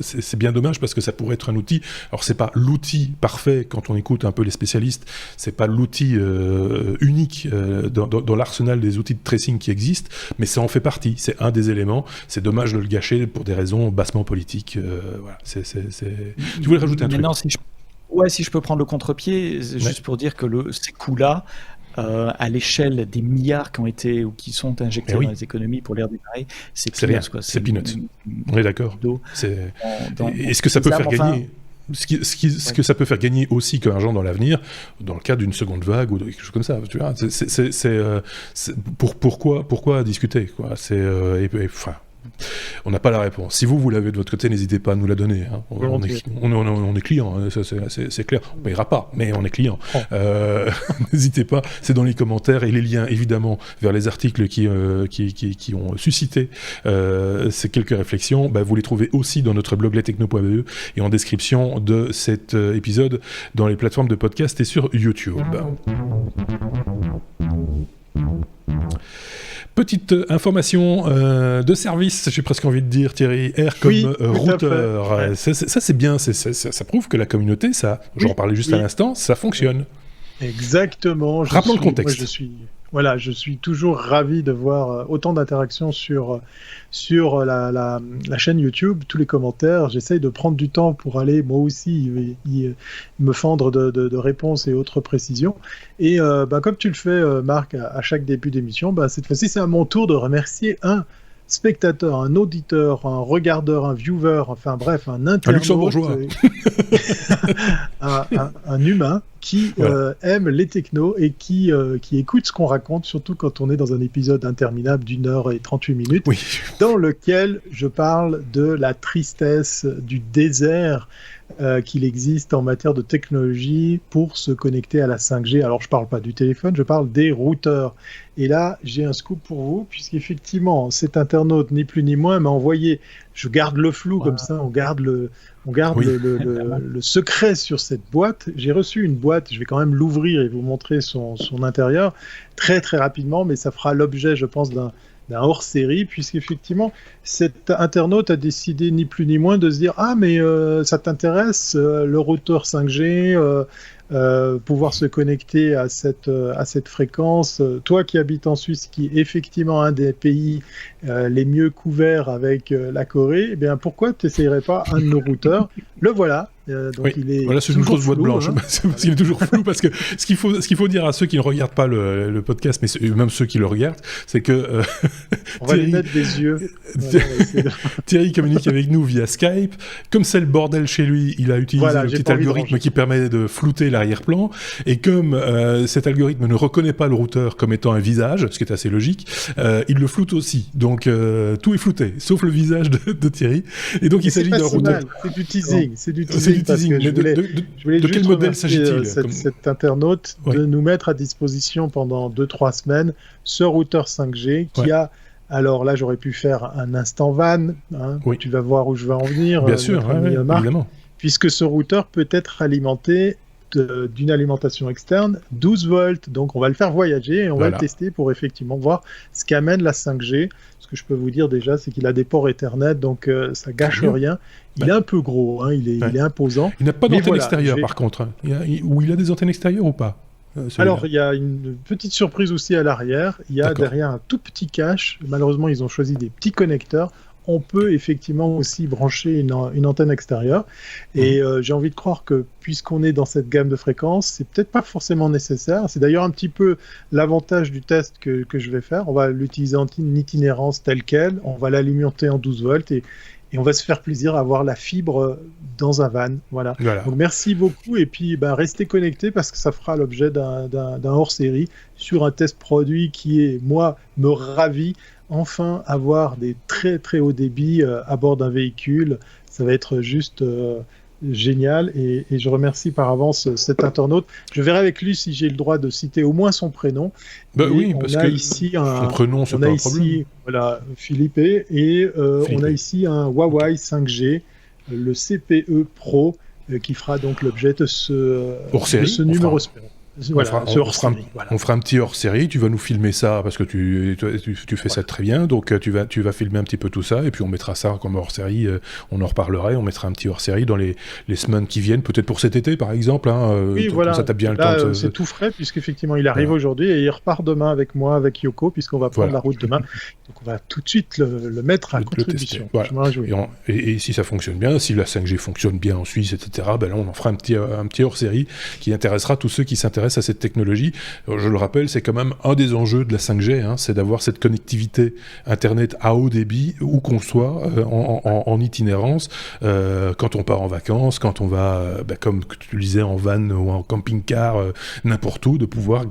C'est bien dommage parce que ça pourrait être un outil. Alors, c'est pas l'outil parfait quand on écoute un peu les spécialistes. C'est pas l'outil unique dans l'arsenal des outils de tracing qui existent, mais ça en fait partie. C'est un des éléments. C'est dommage de le gâcher pour des raisons bassement politiques. Voilà. Tu voulais rajouter un truc? Maintenant, si je peux prendre le contre-pied, juste pour dire que ces coûts-là, à l'échelle des milliards qui ont été ou qui sont injectés dans les économies pour les redémarrer, c'est peanuts, quoi. C'est peanuts. On est d'accord. Est-ce que ça peut faire gagner ce que ça peut faire gagner aussi qu'un genre dans l'avenir, dans le cas d'une seconde vague ou de quelque chose comme ça, tu vois, pourquoi discuter, quoi. On n'a pas la réponse. Si vous l'avez de votre côté, n'hésitez pas à nous la donner. Hein. On est client, hein. C'est clair. On ne payera pas, mais on est client. N'hésitez pas, c'est dans les commentaires et les liens, évidemment, vers les articles qui ont suscité ces quelques réflexions. Vous les trouvez aussi dans notre blog lestechno.be et en description de cet épisode dans les plateformes de podcast et sur YouTube. Petite information de service, j'ai presque envie de dire, Thierry, R comme routeur. Ouais. Ça c'est bien, ça prouve que la communauté, j'en parlais juste à l'instant, ça fonctionne. Exactement. Rappelons le contexte. Je suis toujours ravi de voir autant d'interactions sur la chaîne YouTube, tous les commentaires. J'essaye de prendre du temps pour aller, moi aussi, me fendre de réponses et autres précisions. Et comme tu le fais, Marc, à chaque début d'émission, cette fois-ci, c'est à mon tour de remercier un spectateur, un auditeur, un regardeur, un viewer, enfin bref, un internaute, un luxembourgeois, un humain qui aime les technos et qui écoute ce qu'on raconte, surtout quand on est dans un épisode interminable d'1h38, dans lequel je parle de la tristesse du désert qu'il existe en matière de technologie pour se connecter à la 5G. Alors, je ne parle pas du téléphone, je parle des routeurs. Et là, j'ai un scoop pour vous, puisqu'effectivement, cet internaute, ni plus ni moins, m'a envoyé, je garde le flou comme ça, on garde le secret sur cette boîte. J'ai reçu une boîte, je vais quand même l'ouvrir et vous montrer son intérieur très très rapidement, mais ça fera l'objet, je pense, d'un hors-série, puisqu'effectivement, cet internaute a décidé ni plus ni moins de se dire « Ah, mais ça t'intéresse, le routeur 5G, pouvoir se connecter à cette fréquence, toi qui habites en Suisse, qui est effectivement un des pays les mieux couverts avec la Corée, eh bien, pourquoi tu n'essayerais pas un de nos routeurs ?» Le voilà. Donc il est voilà, c'est une grosse boîte blanche. Hein. Parce qu'il est toujours flou, parce que ce qu'il faut dire à ceux qui ne regardent pas le podcast, mais même ceux qui le regardent, c'est que on va lui mettre des yeux. Thierry communique avec nous via Skype. Comme c'est le bordel chez lui, il a utilisé le petit algorithme qui permet de flouter l'arrière-plan. Et comme cet algorithme ne reconnaît pas le routeur comme étant un visage, ce qui est assez logique, il le floute aussi. Donc tout est flouté, sauf le visage de Thierry. Et donc il s'agit d'un routeur. C'est du teasing. C'est du teasing. Je voulais de quel modèle s'agit-il cet internaute de nous mettre à disposition pendant 2-3 semaines ce routeur 5G qui a. Alors là, j'aurais pu faire un instant van. Tu vas voir où je vais en venir. Bien sûr, Marc, évidemment. Puisque ce routeur peut être alimenté d'une alimentation externe 12 volts. Donc on va le faire voyager et on va le tester pour effectivement voir ce qu'amène la 5G. Ce que je peux vous dire déjà, c'est qu'il a des ports Ethernet, donc ça gâche rien. Il est un peu gros, il est imposant. Il n'a pas d'antenne extérieure par contre. Il a des antennes extérieures ou pas Alors, il y a une petite surprise aussi à l'arrière. Il y a derrière un tout petit cache. Malheureusement, ils ont choisi des petits connecteurs. On peut effectivement aussi brancher une antenne extérieure. Et j'ai envie de croire que, puisqu'on est dans cette gamme de fréquences, c'est peut-être pas forcément nécessaire. C'est d'ailleurs un petit peu l'avantage du test que je vais faire. On va l'utiliser en itinérance telle qu'elle. On va l'alimenter en 12 volts et on va se faire plaisir à avoir la fibre dans un van. Voilà. Donc merci beaucoup et puis restez connectés parce que ça fera l'objet d'un hors-série sur un test produit qui me ravit. Enfin avoir des très très hauts débits à bord d'un véhicule, ça va être juste génial et je remercie par avance cet internaute. Je verrai avec lui si j'ai le droit de citer au moins son prénom. Oui, parce que ici son prénom, c'est pas un problème. Voilà, Philippe et on a ici un Huawei 5G, le CPE Pro, qui fera donc l'objet de ce numéro spécial. Voilà, on fera un petit hors-série, tu vas nous filmer ça, parce que tu fais ça très bien, donc tu vas filmer un petit peu tout ça, et puis on mettra ça comme hors-série, on en reparlera, on mettra un petit hors-série dans les semaines qui viennent, peut-être pour cet été par exemple, oui, voilà. Ça t'as bien Là, le temps c'est tout frais, puisqu'effectivement il arrive aujourd'hui, et il repart demain avec moi, avec Yoko, puisqu'on va prendre la route demain, donc on va tout de suite le mettre à contribution. Voilà. Et si ça fonctionne bien, si la 5G fonctionne bien en Suisse, etc., ben là on en fera un petit hors-série qui intéressera tous ceux qui s'intéressent à cette technologie. Je le rappelle, c'est quand même un des enjeux de la 5G, c'est d'avoir cette connectivité Internet à haut débit, où qu'on soit, en itinérance, quand on part en vacances, quand on va, comme tu le disais, en van ou en camping-car, n'importe où, de pouvoir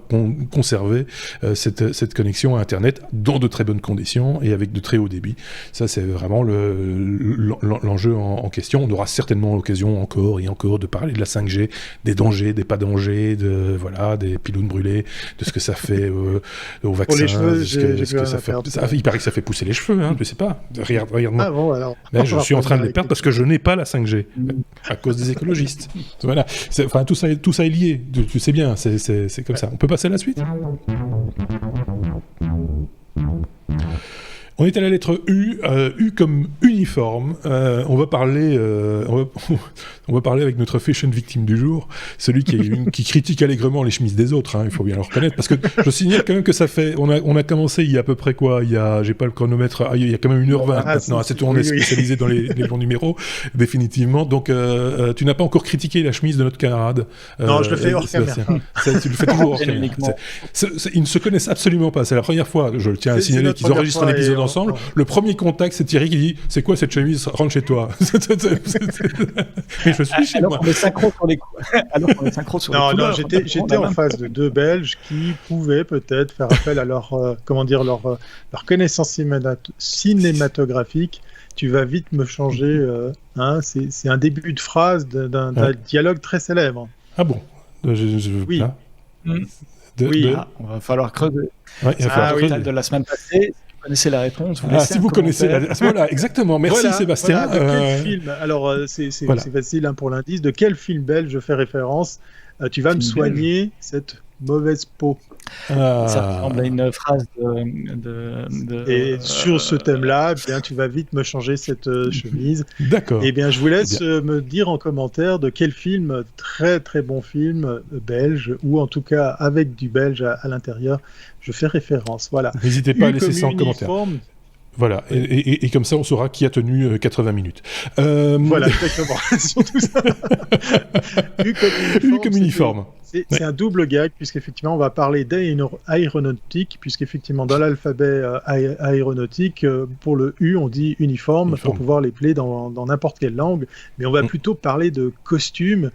conserver cette connexion à Internet dans de très bonnes conditions et avec de très haut débit. Ça, c'est vraiment l'enjeu en question. On aura certainement l'occasion encore et encore de parler de la 5G, des dangers, des pas dangers, des pilounes brûlées, de ce que ça fait au vaccin. Pour les cheveux, il paraît que ça fait pousser les cheveux, je sais pas. Regarde-moi. Ah bon, alors. Mais je suis en train de les perdre parce que je n'ai pas la 5G, à cause des écologistes. Voilà. Tout ça est lié. Tu sais bien, c'est comme ça. On peut passer à la suite ? On est à la lettre U, U comme uniforme. On va parler avec notre fashion victime du jour, celui qui critique allègrement les chemises des autres. Il faut bien le reconnaître, parce que je signale quand même que ça fait. On a commencé il y a à peu près quoi ? J'ai pas le chronomètre. Il y a quand même 1h20 maintenant. C'est tout. On est spécialisé dans les bons numéros, définitivement. Donc tu n'as pas encore critiqué la chemise de notre camarade. Non, je le fais hors caméra. Tu le fais toujours hors caméra. Ils ne se connaissent absolument pas. C'est la première fois. Je tiens à signaler qu'ils enregistrent un épisode ensemble. Le premier contact, c'est Thierry qui dit « C'est quoi cette chemise ? Rentre chez toi. » Mais je suis chez moi. On est synchro sur les coups. Non, j'étais en face de deux Belges qui pouvaient peut-être faire appel à leur connaissance cinématographique. Tu vas vite me changer. C'est un début de phrase d'un dialogue très célèbre. Ah bon ? Oui. On va falloir creuser. De la semaine passée. Connaissez la réponse. Si vous connaissez voilà, exactement. Merci Sébastien. De quel film ? Alors c'est facile pour l'indice. De quel film belge je fais référence ? Tu vas me soigner cette mauvaise peau. Ça ressemble à une phrase Et sur ce thème-là, bien tu vas vite me changer cette chemise. D'accord. Et bien je vous laisse me dire en commentaire de quel film, très très bon film belge, ou en tout cas avec du belge à l'intérieur, je fais référence. Voilà. N'hésitez pas à laisser ça en commentaire. Voilà, et comme ça on saura qui a tenu 80 minutes. Voilà, exactement, surtout ça. U comme uniforme. C'est un double gag, puisqu'effectivement on va parler d'aéronautique, puisqu'effectivement dans l'alphabet aéronautique, pour le U on dit uniforme. Pour pouvoir les placer dans n'importe quelle langue, mais on va plutôt parler de costumes.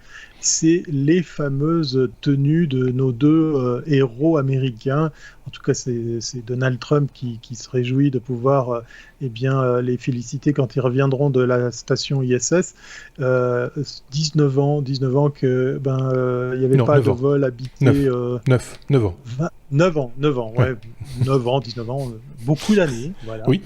C'est les fameuses tenues de nos deux héros américains. En tout cas, c'est Donald Trump qui se réjouit de pouvoir les féliciter quand ils reviendront de la station ISS. 19 ans que il n'y avait pas de vol habité. 9 ans. 9 ans, ouais. 9 ans, 19 ans, beaucoup d'années, voilà. Oui.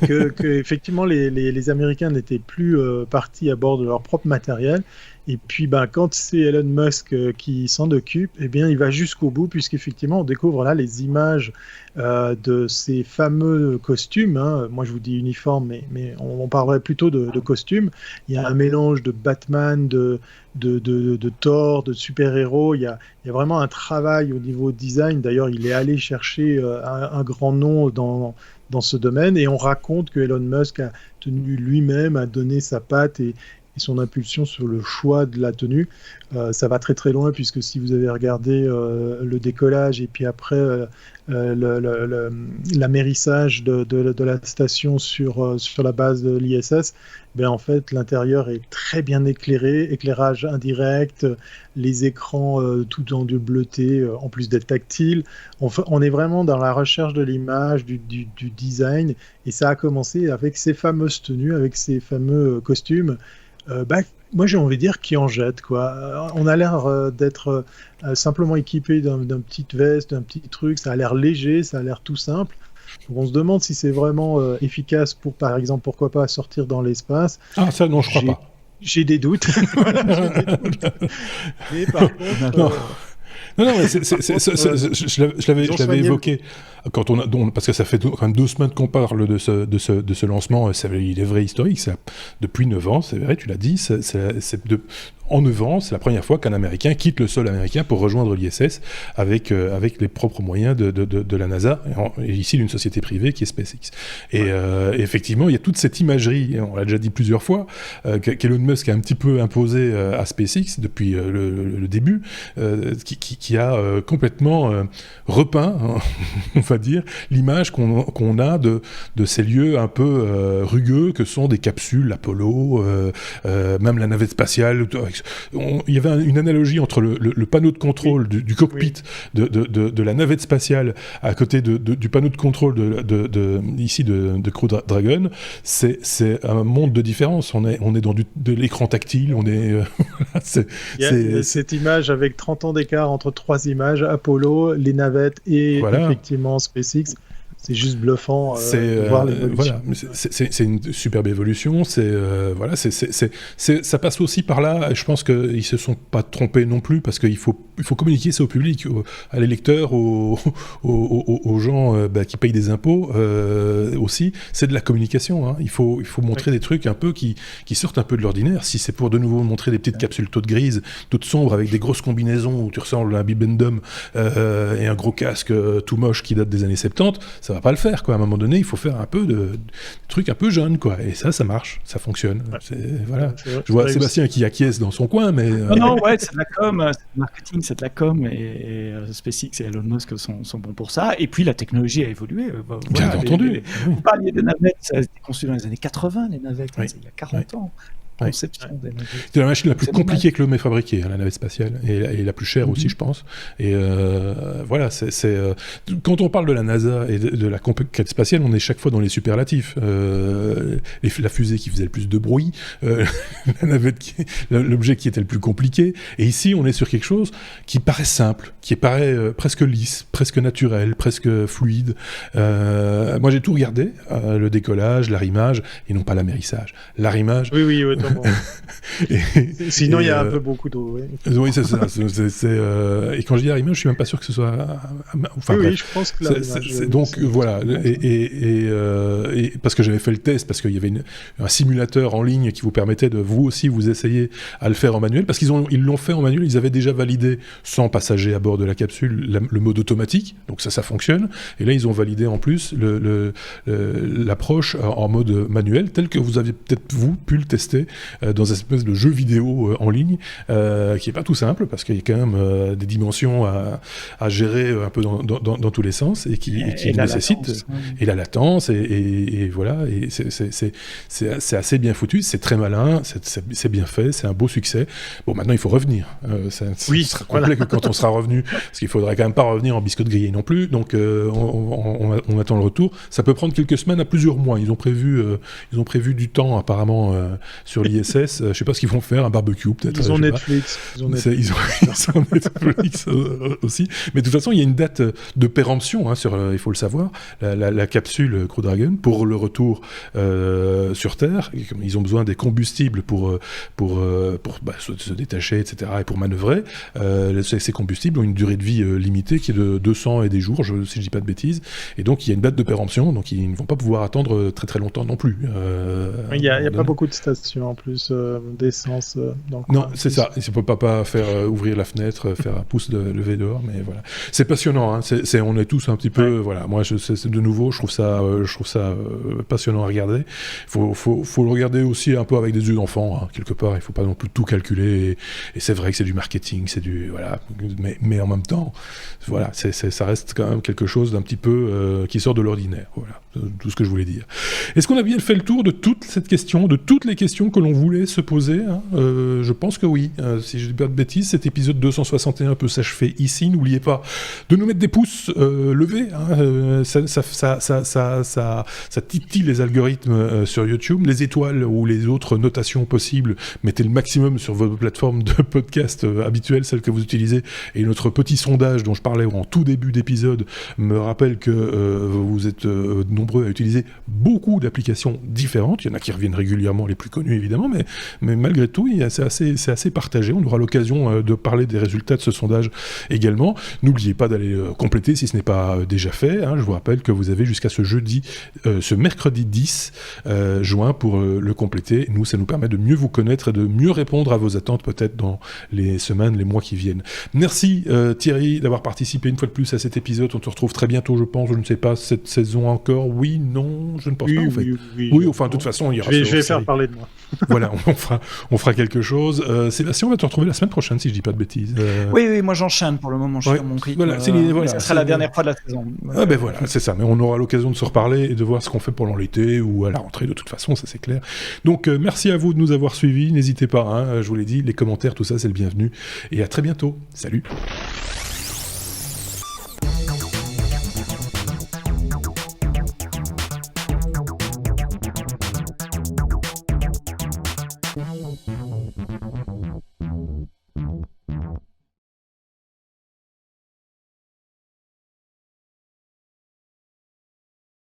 que effectivement, les Américains n'étaient plus partis à bord de leur propre matériel. Et puis, quand c'est Elon Musk qui s'en occupe, il va jusqu'au bout, puisqu'effectivement, on découvre là les images de ces fameux costumes. Moi, je vous dis uniforme, mais on parlerait plutôt de costumes. Il y a un mélange de Batman, de Thor, de super-héros. Il y a vraiment un travail au niveau design. D'ailleurs, il est allé chercher un grand nom dans ce domaine. Et on raconte que Elon Musk a tenu lui-même à donner sa patte et son impulsion sur le choix de la tenue. Ça va très très loin, puisque si vous avez regardé le décollage et puis après l'amérissage de la station sur la base de l'ISS, en fait l'intérieur est très bien éclairé, éclairage indirect, les écrans tout en bleuté, en plus d'être tactile. On est vraiment dans la recherche de l'image, du design, et ça a commencé avec ces fameuses tenues, avec ces fameux costumes. Moi, j'ai envie de dire qui en jette, quoi. On a l'air d'être simplement équipé d'un petite veste, d'un petit truc. Ça a l'air léger, ça a l'air tout simple. Donc, on se demande si c'est vraiment efficace pour, par exemple, pourquoi pas sortir dans l'espace. Ah, ça, non, je crois pas. J'ai des doutes. Voilà, j'ai des doutes. Mais par contre... Non, mais je l'avais évoqué quand parce que ça fait quand même 2 semaines qu'on parle de ce lancement. Il est vrai historique. Ça, depuis 9 ans, c'est vrai, tu l'as dit. En 9 ans, c'est la première fois qu'un Américain quitte le sol américain pour rejoindre l'ISS avec les propres moyens de la NASA, et ici d'une société privée qui est SpaceX. Et effectivement, il y a toute cette imagerie, on l'a déjà dit plusieurs fois, qu'Elon Musk a un petit peu imposé à SpaceX depuis le début, qui a complètement repeint, hein, on va dire, l'image qu'on a de ces lieux un peu rugueux que sont des capsules Apollo, même la navette spatiale. Il y avait une analogie entre le panneau de contrôle du cockpit de la navette spatiale à côté du panneau de contrôle ici de Crew Dragon. C'est un monde de différence. On est dans de l'écran tactile. Il y a cette image avec 30 ans d'écart entre 3 images, Apollo, les navettes et effectivement SpaceX. C'est juste bluffant de voir l'évolution. Voilà, c'est une superbe évolution. Ça passe aussi par là. Je pense qu'ils se sont pas trompés non plus, parce qu'il faut communiquer ça au public, à les lecteurs, aux gens qui payent des impôts aussi. C'est de la communication. Hein. Il faut montrer des trucs un peu qui sortent un peu de l'ordinaire. Si c'est pour de nouveau montrer des petites capsules toutes grises, toutes sombres, avec des grosses combinaisons où tu ressembles à un bibendum et un gros casque tout moche qui date des années 70, ça va pas le faire, quoi. À un moment donné, il faut faire un peu de trucs un peu jeunes, quoi. Et ça marche, ça fonctionne. Ouais. Voilà. Je vois Sébastien qui acquiesce dans son coin, mais... Non, c'est de la com, c'est du marketing, c'est de la com, et SpaceX et Elon Musk sont bons pour ça. Et puis, la technologie a évolué. Bien entendu. Vous parliez des navettes, ça a été conçu dans les années 80, les navettes, il y a 40 ans. Conception des navettes. C'est la machine la plus compliquée que l'homme ait fabriquée, la navette spatiale, et la plus chère aussi, je pense. Et voilà, quand on parle de la NASA et de la conquête spatiale, on est chaque fois dans les superlatifs. La fusée qui faisait le plus de bruit, la navette l'objet qui était le plus compliqué. Et ici, on est sur quelque chose qui paraît simple, qui paraît presque lisse, presque naturel, presque fluide. Moi, j'ai tout regardé, le décollage, l'arrimage, et non pas l'amérissage. L'arrimage... Oui, sinon, il y a un peu beaucoup d'eau. Oui, c'est ça. Et quand je dis arrimage, je suis même pas sûr que ce soit. Oui, je pense que l'arrimage. Donc voilà. Et parce que j'avais fait le test, parce qu'il y avait un simulateur en ligne qui vous permettait de vous aussi vous essayer à le faire en manuel, parce ils l'ont fait en manuel. Ils avaient déjà validé sans passager à bord de la capsule le mode automatique, donc ça fonctionne. Et là, ils ont validé en plus l'approche en mode manuel, tel que vous aviez peut-être pu le tester dans une espèce de jeu vidéo en ligne, qui est pas tout simple, parce qu'il y a quand même des dimensions à gérer un peu dans tous les sens, et qui nécessite et la latence, et voilà, et c'est assez bien foutu, c'est très malin, c'est bien fait, c'est un beau succès. Bon, maintenant il faut revenir. Ça sera complet que quand on sera revenu, parce qu'il faudra quand même pas revenir en biscotte grillée non plus, donc on attend le retour. Ça peut prendre quelques semaines à plusieurs mois. Ils ont prévu du temps apparemment sur l'ISS. Je sais pas ce qu'ils vont faire, un barbecue peut-être. Ils ont Netflix. Ils ont Netflix aussi. Mais de toute façon, il y a une date de péremption, il faut le savoir, la capsule Crew Dragon pour le retour sur Terre. Ils ont besoin des combustibles pour se détacher, etc., et pour manœuvrer. Ces combustibles ont une durée de vie limitée qui est de 200 et des jours, si je dis pas de bêtises. Et donc, il y a une date de péremption, donc ils ne vont pas pouvoir attendre très très longtemps non plus. Il n'y a pas beaucoup de stations en plus d'essence dans le coin. Non, c'est ça. Il ne peut pas faire ouvrir la fenêtre, faire un pouce de lever dehors, mais voilà. C'est passionnant. Hein. On est tous un petit peu. Voilà. Moi, de nouveau, je trouve ça passionnant à regarder. Faut le regarder aussi un peu avec des yeux d'enfant. Hein. Quelque part, il ne faut pas non plus tout calculer. Et c'est vrai que c'est du marketing, voilà. Mais en même temps, voilà, ça reste quand même quelque chose d'un petit peu qui sort de l'ordinaire. Voilà, tout ce que je voulais dire. Est-ce qu'on a bien fait le tour de toute cette question, de toutes les questions que l'on voulait se poser, hein. Je pense que oui. Si je dis pas de bêtises, cet épisode 261 peut s'achever ici. N'oubliez pas de nous mettre des pouces levés. Hein. Ça titille les algorithmes sur YouTube. Les étoiles ou les autres notations possibles, mettez le maximum sur vos plateformes de podcast habituelles, celles que vous utilisez. Et notre petit sondage dont je parlais en tout début d'épisode me rappelle que vous êtes nombreux à utiliser beaucoup d'applications différentes. Il y en a qui reviennent régulièrement, les plus connus évidemment, mais malgré tout, c'est assez partagé. On aura l'occasion de parler des résultats de ce sondage également. N'oubliez pas d'aller compléter si ce n'est pas déjà fait. Hein. Je vous rappelle que vous avez jusqu'à ce mercredi 10 juin pour le compléter. Nous, ça nous permet de mieux vous connaître et de mieux répondre à vos attentes peut-être dans les semaines, les mois qui viennent. Merci Thierry d'avoir participé une fois de plus à cet épisode. On te retrouve très bientôt, je pense. Je ne sais pas, cette saison encore. Oui, non, je ne pense pas en fait. Oui, enfin de toute façon, il y aura je vais faire parler de moi. Voilà, on fera quelque chose. Sébastien, on va te retrouver la semaine prochaine si je dis pas de bêtises. Oui, moi j'enchaîne pour le moment, je suis à mon rythme. Voilà, ça sera la dernière fois de la saison. Ah ben voilà, c'est ça. Mais on aura l'occasion de se reparler et de voir ce qu'on fait pendant l'été ou à la rentrée de toute façon, ça c'est clair. Donc merci à vous de nous avoir suivis. N'hésitez pas, hein, je vous l'ai dit, les commentaires, tout ça, c'est le bienvenu. Et à très bientôt. Salut.